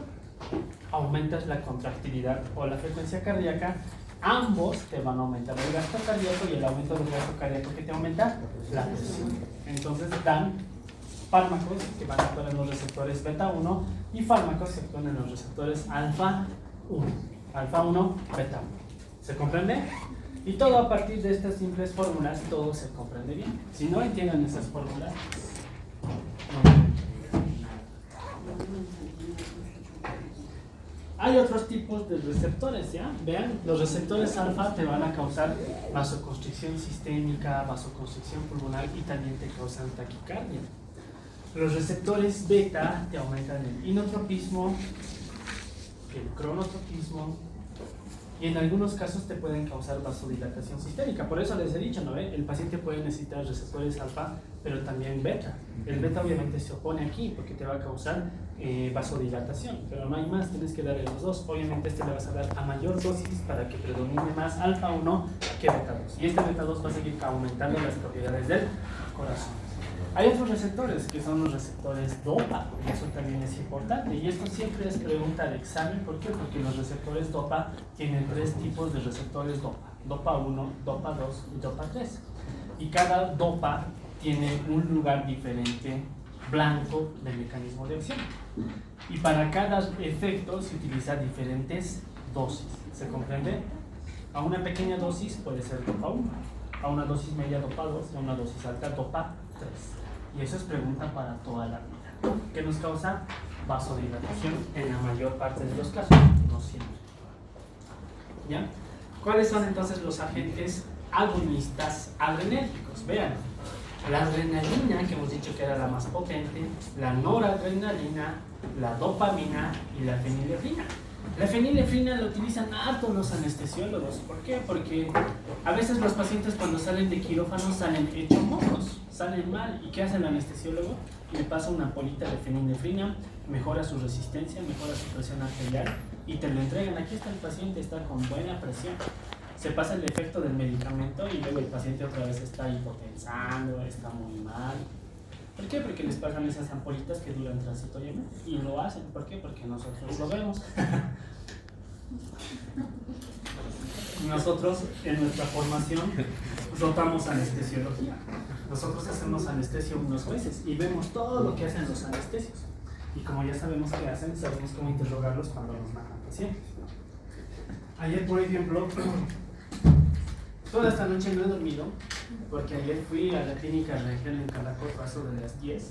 aumentas la contractilidad o la frecuencia cardíaca. Ambos te van a aumentar el gasto cardíaco y el aumento del gasto cardíaco que te aumenta la presión. Entonces, dan fármacos que van a actuar en los receptores beta 1 y fármacos que actúan en los receptores alfa 1. Alfa 1, beta 1. ¿Se comprende? Y todo a partir de estas simples fórmulas, todo se comprende bien. Si no entienden esas fórmulas, no entienden nada. Hay otros tipos de receptores, ¿ya? Vean, los receptores alfa te van a causar vasoconstricción sistémica, vasoconstricción pulmonar y también te causan taquicardia. Los receptores beta te aumentan el inotropismo, el cronotropismo, y en algunos casos te pueden causar vasodilatación sistémica. Por eso les he dicho, ¿no? El paciente puede necesitar receptores alfa, pero también beta. El beta obviamente se opone aquí porque te va a causar vasodilatación, pero no hay más, tienes que darle los dos. Obviamente le vas a dar a mayor dosis para que predomine más alfa 1 que beta 2. Y este beta 2 va a seguir aumentando las propiedades del corazón. Hay otros receptores que son los receptores DOPA, y eso también es importante. Y esto siempre es pregunta de examen. ¿Por qué? Porque los receptores DOPA tienen 3 tipos de receptores DOPA: DOPA 1, DOPA 2 y DOPA 3. Y cada DOPA tiene un lugar diferente blanco del mecanismo de acción. Y para cada efecto se utiliza diferentes dosis. ¿Se comprende? A una pequeña dosis puede ser DOPA 1, a una dosis media DOPA 2 y a una dosis alta DOPA 3. Y eso es pregunta para toda la vida, que nos causa vasodilatación en la mayor parte de los casos, no siempre. ¿Ya? ¿Cuáles son entonces los agentes agonistas adrenérgicos? Vean, la adrenalina, que hemos dicho que era la más potente, la noradrenalina, la dopamina y la fenilefrina. La fenilefrina la utilizan harto los anestesiólogos. ¿Por qué? Porque a veces los pacientes cuando salen de quirófano salen hechos mocos, salen mal. ¿Y qué hace el anestesiólogo? Le pasa una ampollita de fenilefrina, mejora su resistencia, mejora su presión arterial y te lo entregan. Aquí está el paciente, está con buena presión. Se pasa el efecto del medicamento y luego el paciente otra vez está hipotensando, está muy mal. ¿Por qué? Porque les pasan esas ampolitas que duran transitoriamente y lo hacen. ¿Por qué? Porque nosotros lo vemos. Nosotros en nuestra formación rotamos anestesiología. Nosotros hacemos anestesia unos meses y vemos todo lo que hacen los anestesios. Y como ya sabemos qué hacen, sabemos cómo interrogarlos cuando nos mandan pacientes. Ayer, por ejemplo, toda esta noche no he dormido porque ayer fui a la clínica regional en Calacoto a eso de las 10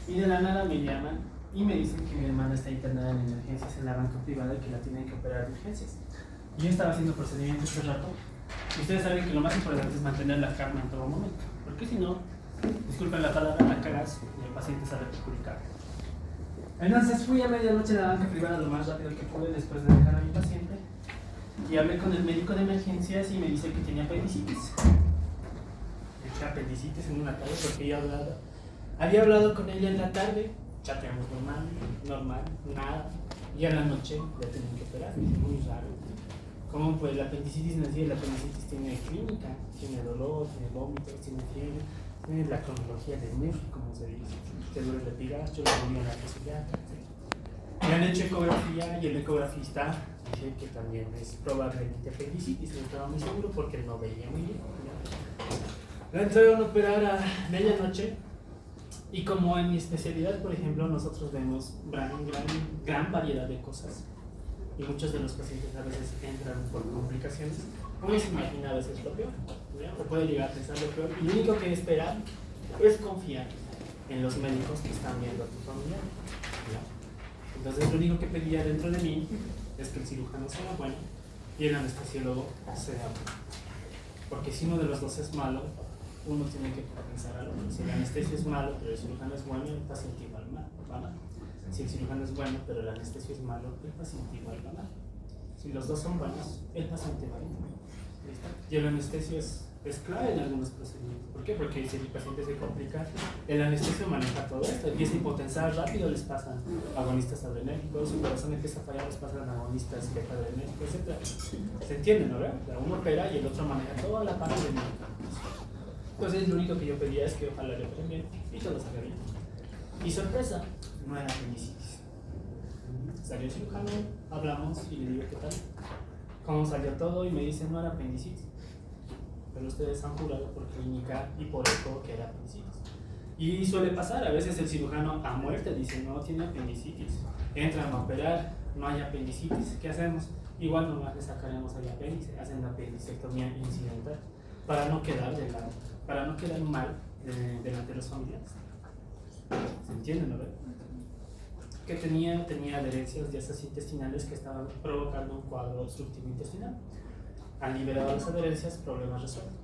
y de la nada me llaman y me dicen que mi hermana está internada en emergencias en la banca privada y que la tienen que operar de urgencias. Yo estaba haciendo procedimientos este rato y ustedes saben que lo más importante es mantener la calma en todo momento, porque si no, disculpen la palabra, la cagas y el paciente sale perjudicado. Entonces fui a medianoche a la banca privada lo más rápido que pude después de dejar a mi paciente y hablé con el médico de emergencias y me dice que tenía apendicitis. Tenía apendicitis en una tarde porque yo había hablado con ella en la tarde, chateamos normal, nada. Y a la noche la tenían que operar, muy raro. ¿Cómo? Pues la apendicitis no es así, la apendicitis tiene clínica, tiene dolor, tiene vómitos, tiene fiebre, tiene la cronología de Murphy, como se dice. Te duele el epigastrio, la movía la posibilidad, etc. Me han hecho ecografía y el ecografista dice que también es probablemente apendicitis, no estaba muy seguro porque no veía muy bien. La entraron a operar a medianoche y como en mi especialidad, por ejemplo, nosotros vemos gran variedad de cosas y muchos de los pacientes a veces entran por complicaciones, uno se imagina a veces lo peor, ¿ya? O puede llegar a pensar lo peor y lo único que esperar es confiar en los médicos que están viendo a tu familiar, ¿ya? Entonces lo único que pedía dentro de mí es que el cirujano sea bueno y el anestesiólogo sea bueno, porque si uno de los dos es malo, uno tiene que compensar al otro. Si el anestesio es malo pero el cirujano es bueno, el paciente igual va mal. Si el cirujano es bueno pero el anestesio es malo, el paciente igual va mal. Si los dos son buenos, el paciente va bien. Y el anestesio es clave en algunos procedimientos. ¿Por qué? Porque si el paciente se complica, el anestesio maneja todo esto. Empieza a hipotensar rápido, les pasan agonistas adrenérgicos, su corazón empieza a fallar, les pasan agonistas beta-adrenérgicos, etc. ¿Se entiende, no? Uno opera y el otro maneja toda la parte de medicamentos. Entonces lo único que yo pedía es que ojalá le operen bien y todo salga bien. Y sorpresa, no era apendicitis. Salió el cirujano, hablamos y le digo qué tal, cómo salió todo y me dice no era apendicitis. Pero ustedes han jurado por clínica y por eco que era apendicitis. Y suele pasar, a veces el cirujano a muerte dice no tiene apendicitis. Entran a operar, no hay apendicitis. ¿Qué hacemos? igual nomás le sacaremos el apéndice, hacen la apendicectomía incidental para no quedar para no quedar mal delante de los familiares. ¿Se entiende, no? Que tenía adherencias de esas intestinales que estaban provocando un cuadro obstructivo intestinal. Han liberado las adherencias, problemas resueltos.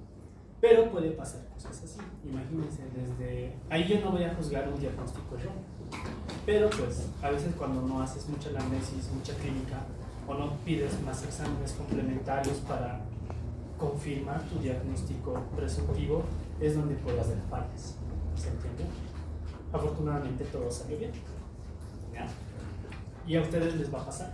Pero puede pasar cosas así. Imagínense, desde ahí yo no voy a juzgar un diagnóstico erróneo. Pero pues a veces cuando no haces mucha anamnesis, mucha clínica, o no pides más exámenes complementarios para confirmar tu diagnóstico presuntivo, es donde puede haber fallas. ¿Se entiende? Afortunadamente todo salió bien. ¿Ya? Y a ustedes les va a pasar.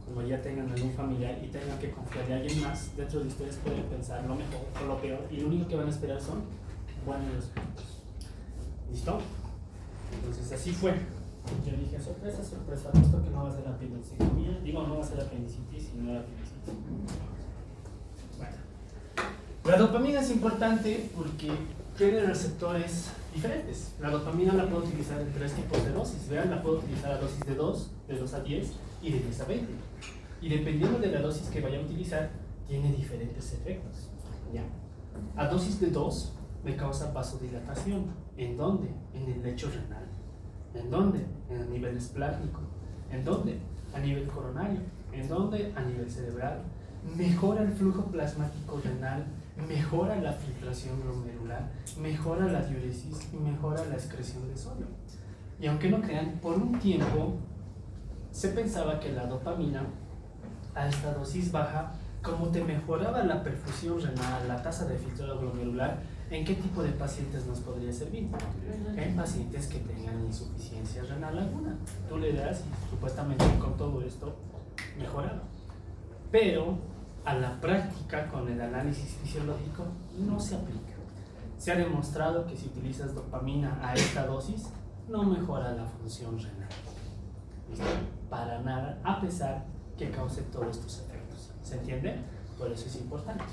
Como ya tengan algún familiar y tengan que confiar de alguien más, dentro de ustedes pueden pensar lo mejor o lo peor, y lo único que van a esperar son buenos resultados. ¿Listo? Entonces así fue. Yo dije, sorpresa, sorpresa, puesto que no va a ser apendicectomía, digo, no va a ser apendicitis, sino la apendicitis. Bueno. La dopamina es importante porque tiene receptores diferentes. La dopamina la puedo utilizar en 3 tipos de dosis. Vean, la puedo utilizar a dosis de 2, de 2 a 10 y de 10 a 20. Y dependiendo de la dosis que vaya a utilizar, tiene diferentes efectos. ¿Ya? A dosis de 2 me causa vasodilatación. ¿En dónde? En el lecho renal. ¿En dónde? En el nivel esplácnico. ¿En dónde? A nivel coronario. ¿En dónde? A nivel cerebral. Mejora el flujo plasmático renal, mejora la filtración glomerular, mejora la diuresis y mejora la excreción de sodio. Y aunque no crean, por un tiempo se pensaba que la dopamina a esta dosis baja, como te mejoraba la perfusión renal, la tasa de filtrado glomerular, ¿en qué tipo de pacientes nos podría servir? En pacientes que tengan insuficiencia renal alguna. Tú le das y supuestamente con todo esto mejoraba. Pero a la práctica con el análisis fisiológico no se aplica. Se ha demostrado que si utilizas dopamina a esta dosis no mejora la función renal. ¿Listo? Para nada, a pesar que cause todos estos efectos. ¿Se entiende? Por eso es importante.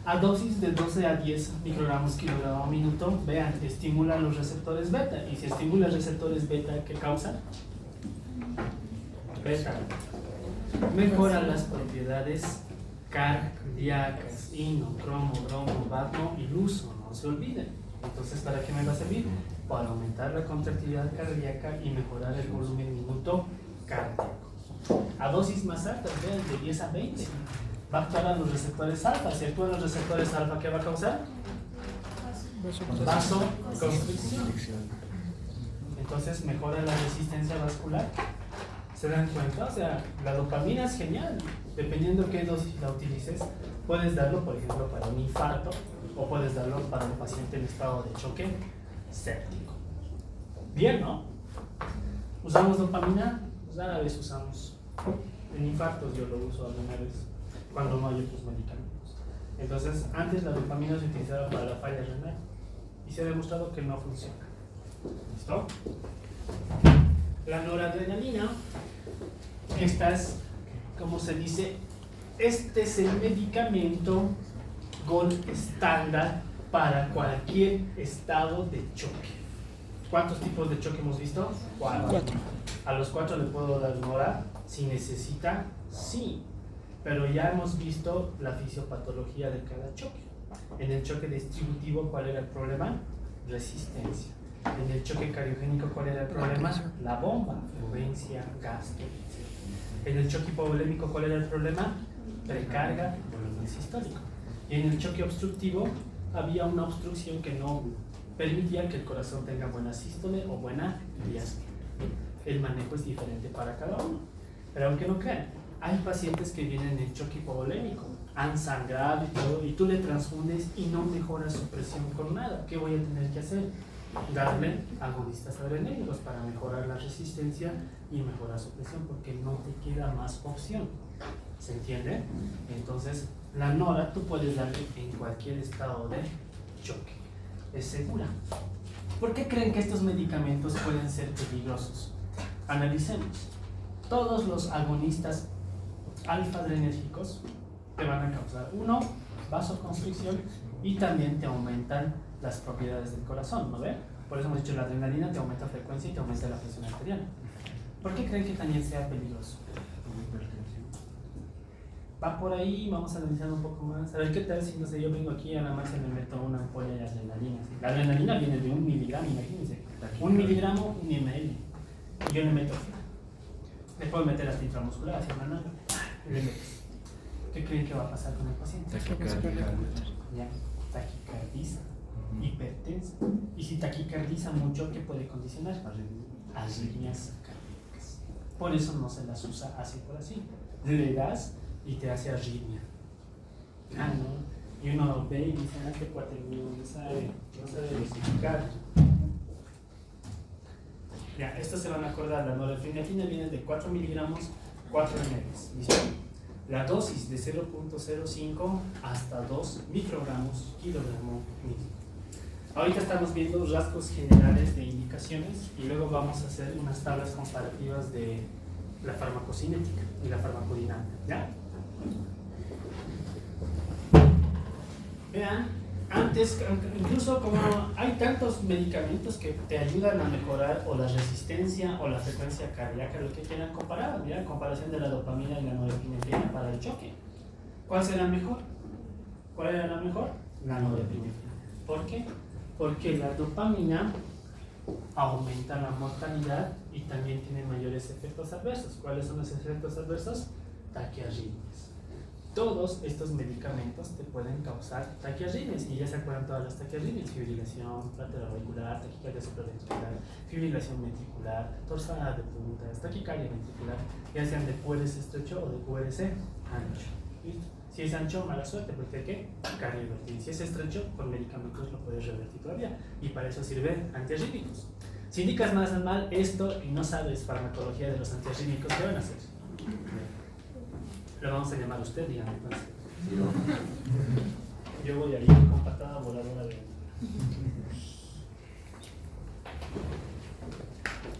A dosis de 12 a 10 microgramos kilogramo minuto, vean, estimula los receptores beta. Y si estimula receptores beta, ¿qué causa? Beta. Mejora las propiedades cardíacas, hino, cromo, bromo, badmo y luso, no se olviden. Entonces, ¿para qué me va a servir? Para aumentar la contractilidad cardíaca y mejorar el volumen minuto cardíaco. A dosis más altas, vean, de 10 a 20, va a actuar a los receptores alfa. Si actúan los receptores alfa, ¿qué va a causar? Vasoconstricción. Entonces, mejora la resistencia vascular. ¿Se dan cuenta? O sea, la dopamina es genial. Dependiendo qué dosis la utilices, puedes darlo, por ejemplo, para un infarto o puedes darlo para un paciente en estado de choque séptico. Bien, ¿no? ¿Usamos dopamina? Pues rara vez usamos. En infartos yo lo uso alguna vez, cuando no hay otros medicamentos. Entonces, antes la dopamina se utilizaba para la falla renal y se ha demostrado que no funciona. ¿Listo? La noradrenalina, esta es, como se dice, este es el medicamento gold estándar para cualquier estado de choque. ¿Cuántos tipos de choque hemos visto? 4. A los 4 le puedo dar nora si necesita, sí, pero ya hemos visto la fisiopatología de cada choque. En el choque distributivo, ¿cuál era el problema? Resistencia. En el choque cariogénico, ¿cuál era el problema? La bomba, fluencia, gasto, etc. En el choque hipovolémico, ¿cuál era el problema? Precarga, volumen sistólico. Y en el choque obstructivo había una obstrucción que no permitía que el corazón tenga buena sístole o buena diástole. El manejo es diferente para cada uno. Pero aunque no crean, hay pacientes que vienen en choque hipovolémico, han sangrado y todo, y tú le transfundes y no mejora su presión con nada. ¿Qué voy a tener que hacer? Darle agonistas adrenérgicos para mejorar la resistencia y mejorar su presión, porque no te queda más opción. ¿Se entiende? Entonces, la nora tú puedes darle en cualquier estado de choque. Es segura. ¿Por qué creen que estos medicamentos pueden ser peligrosos? Analicemos. Todos los agonistas alfa-adrenérgicos te van a causar, 1, vasoconstricción, y también te aumentan las propiedades del corazón, ¿no ve? Por eso hemos dicho, la adrenalina te aumenta frecuencia y te aumenta la presión arterial. ¿Por qué creen que también sea peligroso? va por ahí, vamos a analizar un poco más. A ver qué tal si, no sé, yo vengo aquí a la marcha y me meto una ampolla de adrenalina. ¿Sí? La adrenalina viene de 1 miligramo, imagínense. 1 miligramo, 1 ml. Y yo le meto, le puedo meter hasta intramuscular, hacia una nave. Y le meto. ¿Qué creen que va a pasar con el paciente? Ya, taquicardiza, hipertensa. Y si taquicardiza mucho, ¿qué puede condicionar? Arritmias cardíacas. Por eso no se las usa así por así. Le das y te hace arritmia. Ah, no. Y uno ve y dice, ah, este cuate no sabe dosificar. Ya, estos se van a acordar, la norepinefrina viene de 4 miligramos, 4 ml. ¿Listo? La dosis de 0.05 hasta 2 microgramos kilogramo mínimo. Ahorita estamos viendo rasgos generales de indicaciones y luego vamos a hacer unas tablas comparativas de la farmacocinética y la farmacodinámica. ¿Ya? Vean, antes, incluso como hay tantos medicamentos que te ayudan a mejorar o la resistencia o la frecuencia cardíaca, lo que quieran comparar, ¿ya? Comparación de la dopamina y la norepinefrina para el choque. ¿Cuál será mejor? ¿Cuál era la mejor? La norepinefrina. ¿Por qué? Porque la dopamina aumenta la mortalidad y también tiene mayores efectos adversos. ¿Cuáles son los efectos adversos? Taquiarritmias. Todos estos medicamentos te pueden causar taquiarritmias, y ya se acuerdan todas las taquiarritmias: fibrilación lateral-auricular, taquicardia supraventricular, fibrilación ventricular, torsada de puntas, taquicardia ventricular, ya sean de QRS estrecho o de QRS ancho. ¿Listo? Si es ancho, mala suerte, porque hay que cardiovertir. Si es estrecho, con medicamentos lo puedes revertir todavía, y para eso sirven antiarrítmicos. Si indicas más mal esto y no sabes farmacología de los antiarrítmicos, ¿qué van a hacer? Lo vamos a llamar a usted, dígame entonces. Yo voy a ir con patada voladora de...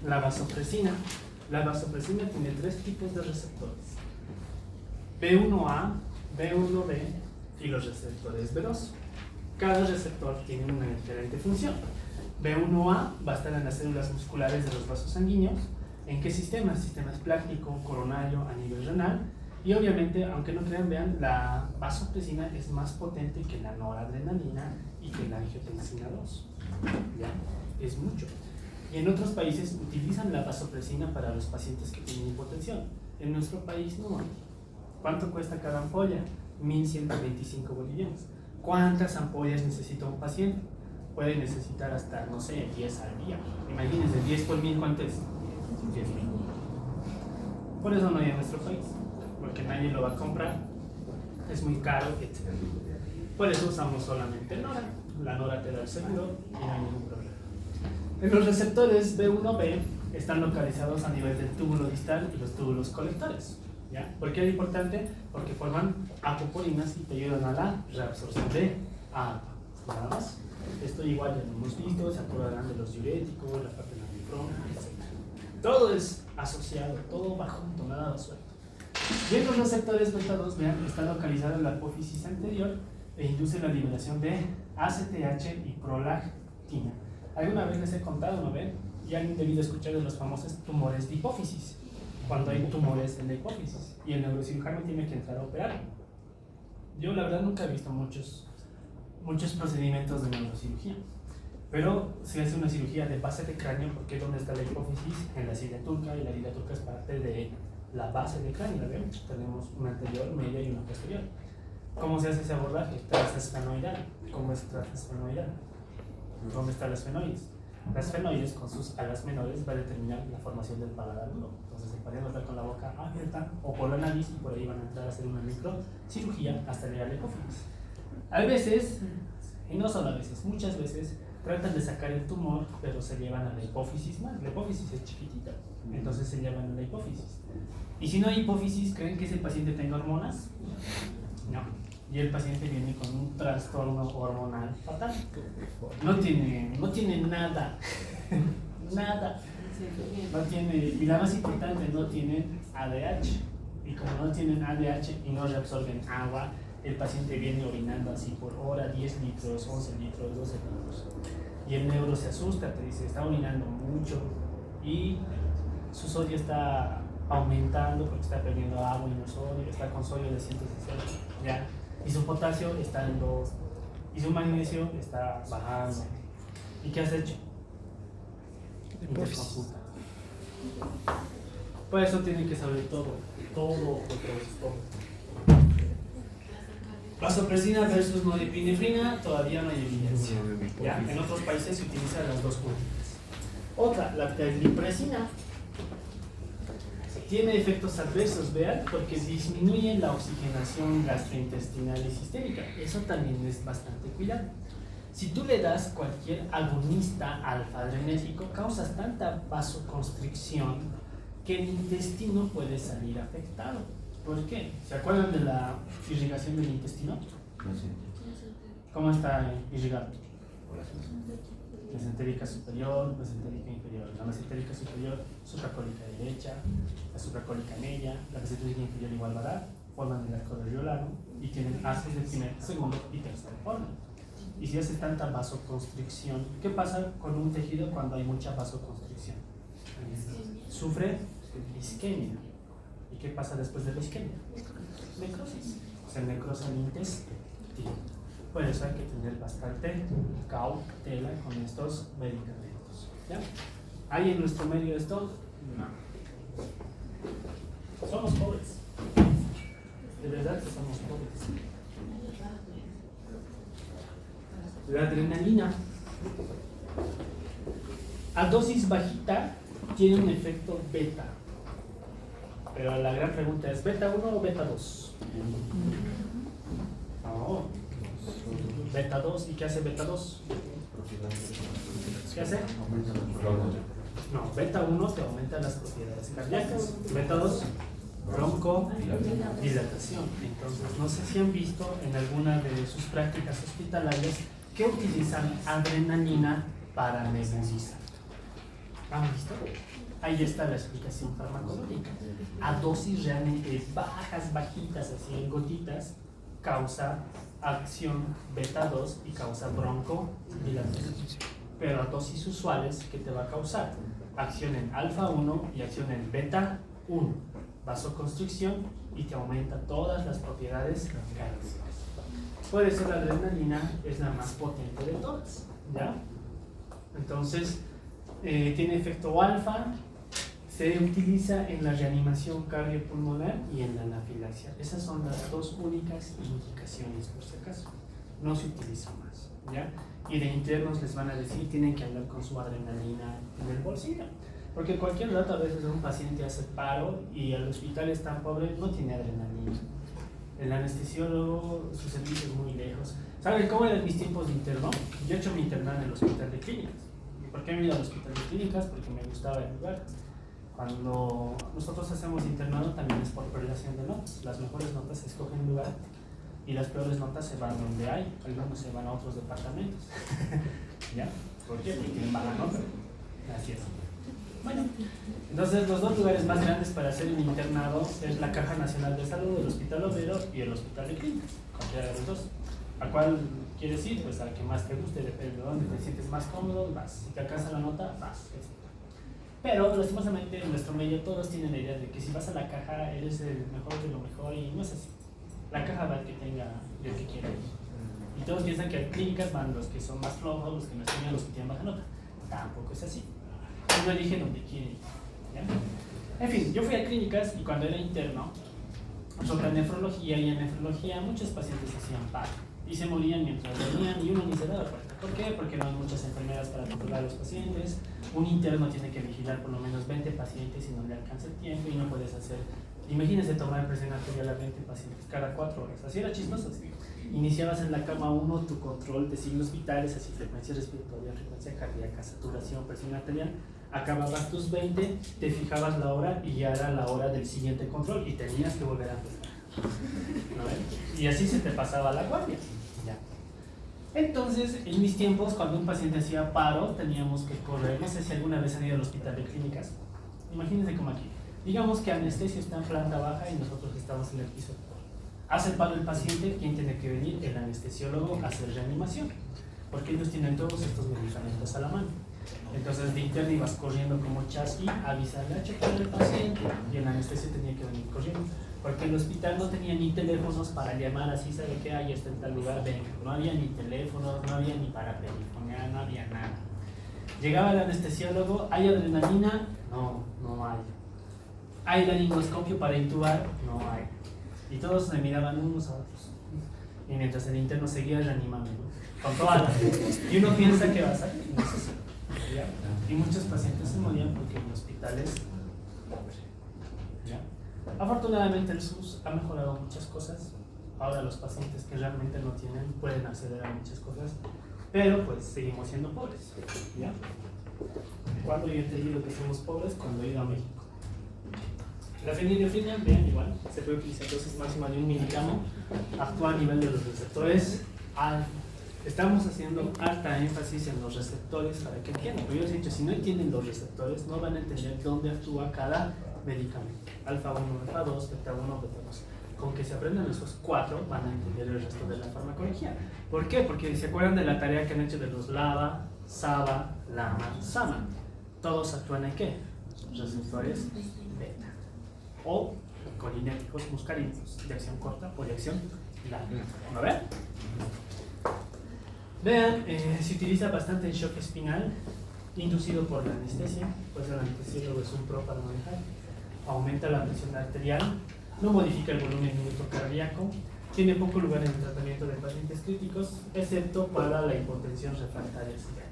La vasopresina. La vasopresina tiene 3 tipos de receptores: B1A, B1B y los receptores B2. Cada receptor tiene una diferente función. B1A va a estar en las células musculares de los vasos sanguíneos. ¿En qué sistema? Sistema esplácnico, coronario, a nivel renal. Y obviamente, aunque no crean, vean, la vasopresina es más potente que la noradrenalina y que la angiotensina 2. ¿Ya? Es mucho. Y en otros países utilizan la vasopresina para los pacientes que tienen hipotensión. En nuestro país no hay. ¿Cuánto cuesta cada ampolla? 1.125 bolivianos. ¿Cuántas ampollas necesita un paciente? Puede necesitar hasta, no sé, 10 al día. Imagínense, 10 por 1000, ¿cuánto es? 10.000. Por eso no hay en nuestro país, porque nadie lo va a comprar, es muy caro, etc. Por eso usamos solamente Nora. La Nora te da el seguro y no hay ningún problema. En los receptores B1B están localizados a nivel del túbulo distal y los túbulos colectores. ¿Ya? ¿Por qué es importante? Porque forman apoporinas y te ayudan a la reabsorción de agua. Nada más. Esto igual ya lo hemos visto, se acordarán de los diuréticos, la parte de la nefrona, etc. Todo es asociado, todo va junto, nada va suelto. Y en los receptores beta 2, vean, está localizada en la apófisis anterior e induce la liberación de ACTH y prolactina. Alguna vez les he contado, ¿no ven? Y han debido escuchar de los famosos tumores de hipófisis, cuando hay tumores en la hipófisis y el neurocirujano tiene que entrar a operar. Yo la verdad nunca he visto muchos procedimientos de neurocirugía, pero se hace una cirugía de base de cráneo, porque ¿dónde está la hipófisis? En la cilia turca, y la cilia turca es parte de la base del cráneo, ¿la ven? Tenemos una anterior, media y una posterior. ¿Cómo se hace ese abordaje? Transesfenoidal. ¿Cómo es transesfenoidal? ¿Dónde están las fenoides? Las fenoides con sus alas menores va a determinar la formación del paladar duro. Entonces el paciente va a estar con la boca abierta o por la nariz, y por ahí van a entrar a hacer una microcirugía hasta llegar a la hipófisis. A veces, y no solo a veces, muchas veces tratan de sacar el tumor, pero se llevan a la hipófisis más. La hipófisis es chiquitita, entonces se llevan a la hipófisis. Y si no hay hipófisis, ¿creen que ese paciente tenga hormonas? No. Y el paciente viene con un trastorno hormonal fatal. No tiene nada. Nada. No tiene, y la más importante, no tienen ADH. Y como no tienen ADH y no reabsorben agua, el paciente viene orinando así por hora, 10 litros, 11 litros, 12 litros. Y el neuro se asusta, te dice, está orinando mucho y su sodio está aumentando porque está perdiendo agua y no sodio, está con sodio de 160, ¿ya? Y su potasio está en 2, y su magnesio está bajando. ¿Y qué has hecho? Interconsulta. Por eso tienen que saber todo. Vasopresina versus norepinefrina, todavía no hay evidencia. ¿Ya? En otros países se utilizan las dos juntas. Otra, la terlipresina, tiene efectos adversos, vean, porque disminuye la oxigenación gastrointestinal y sistémica. Eso también es bastante cuidado. Si tú le das cualquier agonista alfa-adrenérgico, causas tanta vasoconstricción que el intestino puede salir afectado. ¿Por qué? ¿Se acuerdan de la irrigación del intestino? ¿Cómo está irrigado? Mesentérica superior, mesentérica inferior. La mesentérica superior, supracólica derecha, la supracólica media, la mesentérica inferior igual va a dar, forman el arco alveolar y tienen haces de primer, segundo y tercer orden. Y si hace tanta vasoconstricción, ¿qué pasa con un tejido cuando hay mucha vasoconstricción? Sufre isquemia. ¿Y qué pasa después de la isquemia? Necrosis. Se necrosa el intestino. Por eso hay que tener bastante cautela con estos medicamentos. ¿Ya? ¿Hay en nuestro medio esto? No. Somos pobres. De verdad que somos pobres. La adrenalina a dosis bajita tiene un efecto beta. Pero la gran pregunta es, ¿beta 1 o beta 2? No. Beta 2, ¿y qué hace beta 2? ¿Qué hace? No, beta 1 te aumenta las propiedades cardíacas. Beta 2, broncodilatación. Entonces, no sé si han visto en alguna de sus prácticas hospitalarias que utilizan adrenalina para nebulizar. ¿Han visto? Ahí está la explicación farmacológica. A dosis realmente bajas, bajitas, así en gotitas, causa acción beta 2 y causa broncodilatación. Pero a dosis usuales, ¿qué te va a causar? Acción en alfa 1 y acción en beta 1. Vasoconstricción y te aumenta todas las propiedades cardíacas. Por eso la adrenalina es la más potente de todas, ¿ya? Entonces, tiene efecto alfa, se utiliza en la reanimación cardiopulmonar y en la anafilaxia. Esas son las dos únicas indicaciones, por si acaso. No se utiliza más, ¿ya? Y de internos les van a decir, tienen que andar con su adrenalina en el bolsillo. Porque cualquier rato a veces un paciente hace paro y el hospital es tan pobre, no tiene adrenalina. El anestesiólogo, su servicio es muy lejos. ¿Saben cómo eran mis tiempos de interno? Yo he hecho mi internado en el hospital de clínicas. ¿Y por qué me he ido al hospital de clínicas? Porque me gustaba el lugar. Cuando nosotros hacemos internado también es por correlación de notas. Las mejores notas se escogen en lugar y las peores notas se van donde hay. Algunos se van a otros departamentos. ¿Ya? ¿Por qué? Porque tienen mala nota. Así es. Bueno, entonces los dos lugares más grandes para hacer un internado es la Caja Nacional de Salud, el Hospital Obrero y el Hospital de Clínicas, cualquiera de los dos. ¿A cuál quieres ir? Pues al que más te guste, depende de dónde te sientes más cómodo, vas. Si te alcanza la nota, vas, etc. Pero lastimosamente en nuestro medio todos tienen la idea de que si vas a la caja eres el mejor de lo mejor y no es así. La caja va el que tenga, el que quiera ir. Y todos piensan que a clínicas van los que son más flojos, los que no estudian, los que tienen baja nota. Tampoco es así. Uno elige donde quiere ir, ¿ya? En fin, yo fui a clínicas y cuando era interno, sobre nefrología, y en nefrología muchos pacientes hacían paro y se morían mientras dormían y uno ni se daba cuenta. ¿Por qué? Porque no hay muchas enfermeras para controlar a los pacientes. Un interno tiene que vigilar por lo menos 20 pacientes y no le alcanza el tiempo y no puedes hacer. Imagínense tomar presión arterial a 20 pacientes cada 4 horas. Así era chistoso. ¿Sí? Iniciabas en la cama 1 tu control de signos vitales, así frecuencia respiratoria, frecuencia cardíaca, saturación, presión arterial. Acababas tus 20, te fijabas la hora y ya era la hora del siguiente control y tenías que volver a empezar. ¿No? Y así se te pasaba la guardia. Ya. Entonces, en mis tiempos, cuando un paciente hacía paro, teníamos que correr. No sé si alguna vez han ido al hospital de clínicas. Imagínense como aquí. Digamos que anestesio está en planta baja y nosotros estamos en el piso. Hace el paro el paciente, ¿quién tiene que venir? El anestesiólogo a hacer reanimación. Porque ellos tienen todos estos medicamentos a la mano. Entonces de interno ibas corriendo como chasqui a avisarle a checar al paciente y el anestesio tenía que venir corriendo. Porque el hospital no tenía ni teléfonos para llamar así, ¿sabe qué? Ahí está en tal lugar, venga. No había ni teléfonos, no había ni para telefonear, no había nada. Llegaba el anestesiólogo, ¿hay adrenalina? No, no hay. ¿Hay laringoscopio para intubar? No hay. Y todos se miraban unos a otros. Y mientras el interno seguía reanimando, ¿no? Con toda la gente. Y uno piensa que va a salir. No sé si, ¿ya? Y muchos pacientes se morían porque en hospitales. ¿Ya? Afortunadamente el SUS ha mejorado muchas cosas. Ahora los pacientes que realmente no tienen pueden acceder a muchas cosas, pero pues seguimos siendo pobres, ¿ya? ¿Cuándo yo he entendido que somos pobres? Cuando he ido a México. La fenilefrina, vean, igual, se puede utilizar dosis máxima de 1 miligramo, actúa a nivel de los receptores. Estamos haciendo alta énfasis en los receptores para que entiendan. Pero yo les he dicho, si no entienden los receptores, no van a entender dónde actúa cada medicamento. Alfa 1, alfa 2, beta 1, beta 2. Con que se aprendan esos 4 van a entender el resto de la farmacología. ¿Por qué? Porque se acuerdan de la tarea que han hecho de los LABA, SABA, LAMA, SAMA. Todos actúan en qué? Receptores beta. O colinéticos muscarínicos, de acción corta o de acción larga. ¿No ven? Vean, se utiliza bastante el shock espinal inducido por la anestesia, pues el anestesiólogo es un pro para manejar. Aumenta la presión arterial, no modifica el volumen minuto cardíaco, tiene poco lugar en el tratamiento de pacientes críticos, excepto para la hipotensión refractaria severa.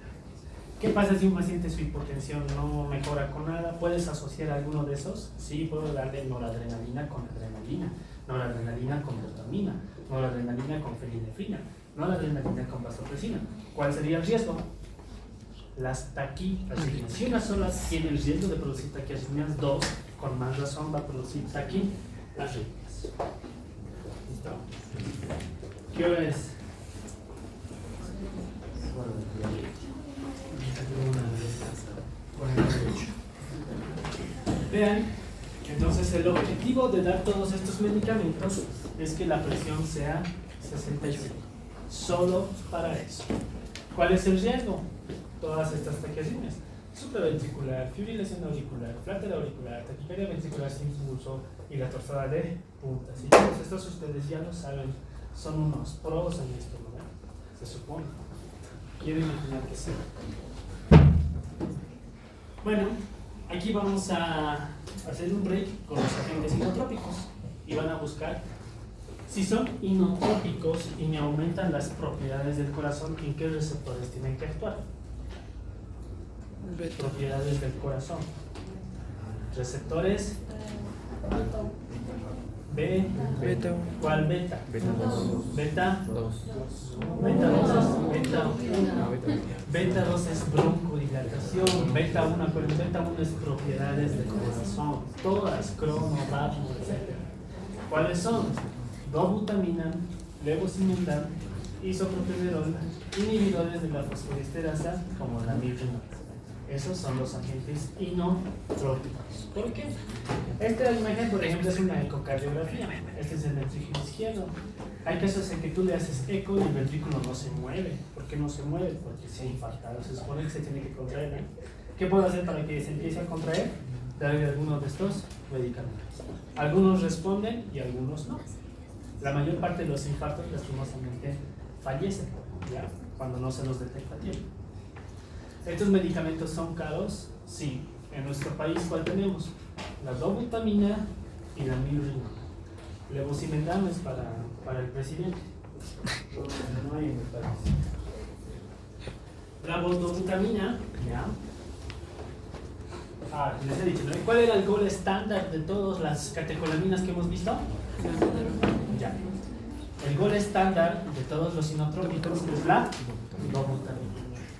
¿Qué pasa si un paciente su hipotensión no mejora con nada? ¿Puedes asociar alguno de esos? Sí, puedo darle noradrenalina con adrenalina, noradrenalina con dopamina, noradrenalina con fenilefrina, noradrenalina con vasopresina. ¿Cuál sería el riesgo? Las taquiarritmias. Si una sola tiene el riesgo de producir taquiarritmias, 2 con más razón va a producir taquiarritmias. ¿Listo? ¿Qué hora es? Vean, entonces el objetivo de dar todos estos medicamentos es que la presión sea 65. Solo para eso. ¿Cuál es el riesgo? Todas estas taquiarritmias. Supraventricular, fibrilación auricular, flátera auricular, taquicardia ventricular sin pulso y la torzada de puntas. Y todos estos ustedes ya lo saben, son unos pros en esto, ¿no? Se supone. Quiero imaginar que sí. Bueno, aquí vamos a hacer un break con los agentes inotrópicos y van a buscar si son inotrópicos y me aumentan las propiedades del corazón, ¿en qué receptores tienen que actuar? Propiedades del corazón. Receptores B, Beta. ¿cuál beta? Beta 2. Beta 2. Beta 2 es beta 1. Beta 2 es broncodilatación. Beta 1, beta 1 es propiedades del corazón. Todas, cromo, vapno, etc. ¿Cuáles son? Dobutamina, levosimendan, isoprotenerol, inhibidores de la fosfodiesterasa como la mirrina. Esos son los agentes inotrópicos. ¿Por qué? Esta imagen, por ejemplo, es una ecocardiografía. Este es el ventrículo izquierdo. Hay casos en que tú le haces eco y el ventrículo no se mueve. ¿Por qué no se mueve? Porque se ha infartado. Se supone que se tiene que contraer, ¿no? ¿Qué puedo hacer para que se empiece a contraer? Darle alguno de estos medicamentos. Algunos responden y algunos no. La mayor parte de los infartos, lastimosamente, fallecen, ¿ya? Cuando no se los detecta a tiempo. ¿Estos medicamentos son caros? Sí. En nuestro país, ¿cuál tenemos? La dobutamina y la mirrina. Levosimendan es para el presidente. No hay en el país. La dobutamina, ¿ya? Les he dicho, ¿no? ¿Cuál era el gold estándar de todas las catecolaminas que hemos visto? Ya. El gold estándar de todos los inotrópicos es la dobutamina.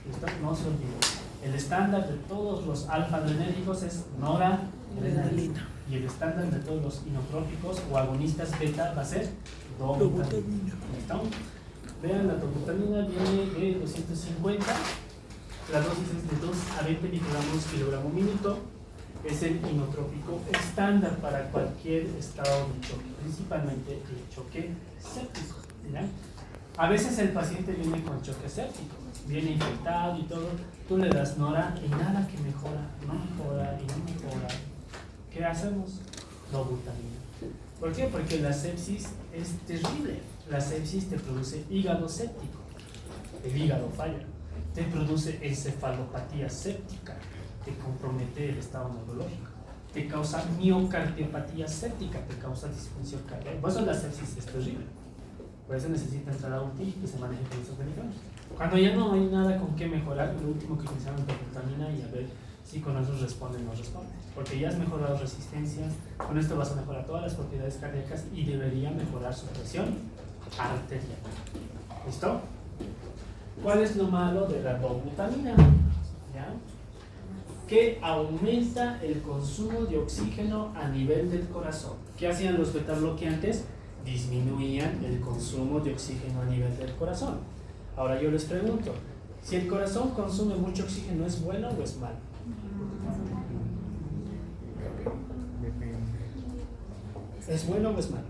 ¿Listo? No se olviden. El estándar de todos los alfa-adrenérgicos es noradrenalina. Y el estándar de todos los inotrópicos o agonistas beta va a ser dobutamina. ¿Listo? Vean, la dobutamina viene de 250. La dosis es de 2 a 20 microgramos kilogramo minuto. Es el inotrópico estándar para cualquier estado de choque, principalmente el choque séptico. ¿Ya? A veces el paciente viene con choque séptico, viene infectado y todo, tú le das nora y nada que mejora, no mejora y no mejora. ¿Qué hacemos? Dobutamina. ¿Por qué? Porque la sepsis es terrible. La sepsis te produce hígado séptico, el hígado falla, te produce encefalopatía séptica, te compromete el estado neurológico, te causa miocardiopatía séptica, te causa disfunción cardíaca. Por eso la sepsis es terrible. Por eso necesita entrar a un TIC que se maneje con esos medicamentos. Cuando ya no hay nada con qué mejorar, lo último que utilizamos es dobutamina y a ver si con eso responde o no responde. Porque ya has mejorado resistencia, con esto vas a mejorar todas las propiedades cardíacas y debería mejorar su presión arterial. ¿Listo? ¿Cuál es lo malo de la dobutamina? ¿Ya? Que aumenta el consumo de oxígeno a nivel del corazón. ¿Qué hacían los betabloqueantes? Disminuían el consumo de oxígeno a nivel del corazón. Ahora yo les pregunto, si el corazón consume mucho oxígeno, ¿es bueno o es malo? ¿Es bueno o es malo?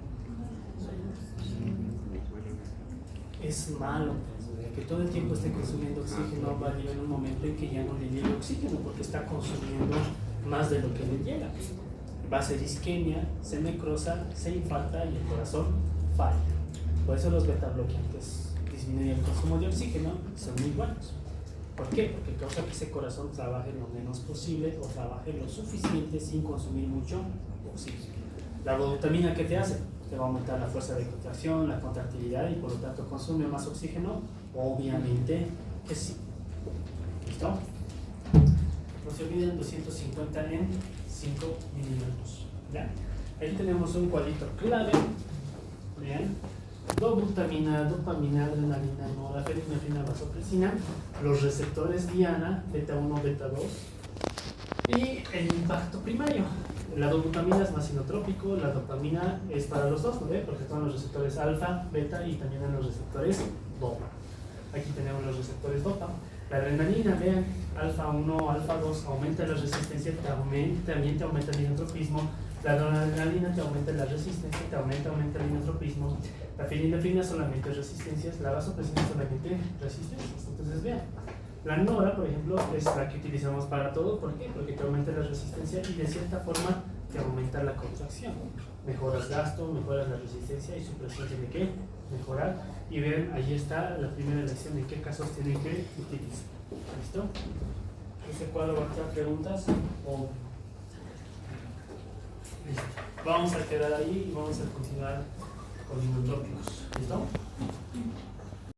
Es malo, pues, que todo el tiempo esté consumiendo oxígeno va a llegar un momento en que ya no le llega oxígeno porque está consumiendo más de lo que le llega. Va a ser isquemia, se necrosa, se infarta y el corazón falla. Por eso los betabloqueantes disminuyen el consumo de oxígeno, son muy buenos. ¿Por qué? Porque causa que ese corazón trabaje lo menos posible o trabaje lo suficiente sin consumir mucho oxígeno. La dobutamina, ¿qué te hace? Te va a aumentar la fuerza de contracción, la contractilidad y por lo tanto consume más oxígeno. Obviamente que sí. ¿Listo? No se olviden 250 en 5 minutos. ¿Ya? Ahí tenemos un cuadrito clave. Vean. Dobutamina, dopamina, adrenalina, norepinefrina, vasopresina, los receptores diana, beta 1, beta 2 y el impacto primario. La dobutamina es más inotrópico, la dopamina es para los dos, ¿no ve? Porque están los receptores alfa, beta y también en los receptores dopa. Aquí tenemos los receptores dopa. La adrenalina, vean, alfa 1, alfa 2 aumenta la resistencia, también te aumenta el inotropismo. La adrenalina te aumenta la resistencia, te aumenta el inotropismo. La fenilefrina solamente resistencias, la vasopresina solamente resistencias. Entonces vean, la nora, por ejemplo, es la que utilizamos para todo. ¿Por qué? Porque te aumenta la resistencia y de cierta forma te aumenta la contracción. Mejoras gasto, mejoras la resistencia y su presión tiene que mejorar. Y vean, ahí está la primera lección en qué casos tienen que utilizar. ¿Listo? ¿Ese cuadro va a tener preguntas? ¿O? Listo. Vamos a quedar ahí y vamos a continuar con inotrópicos. ¿Listo?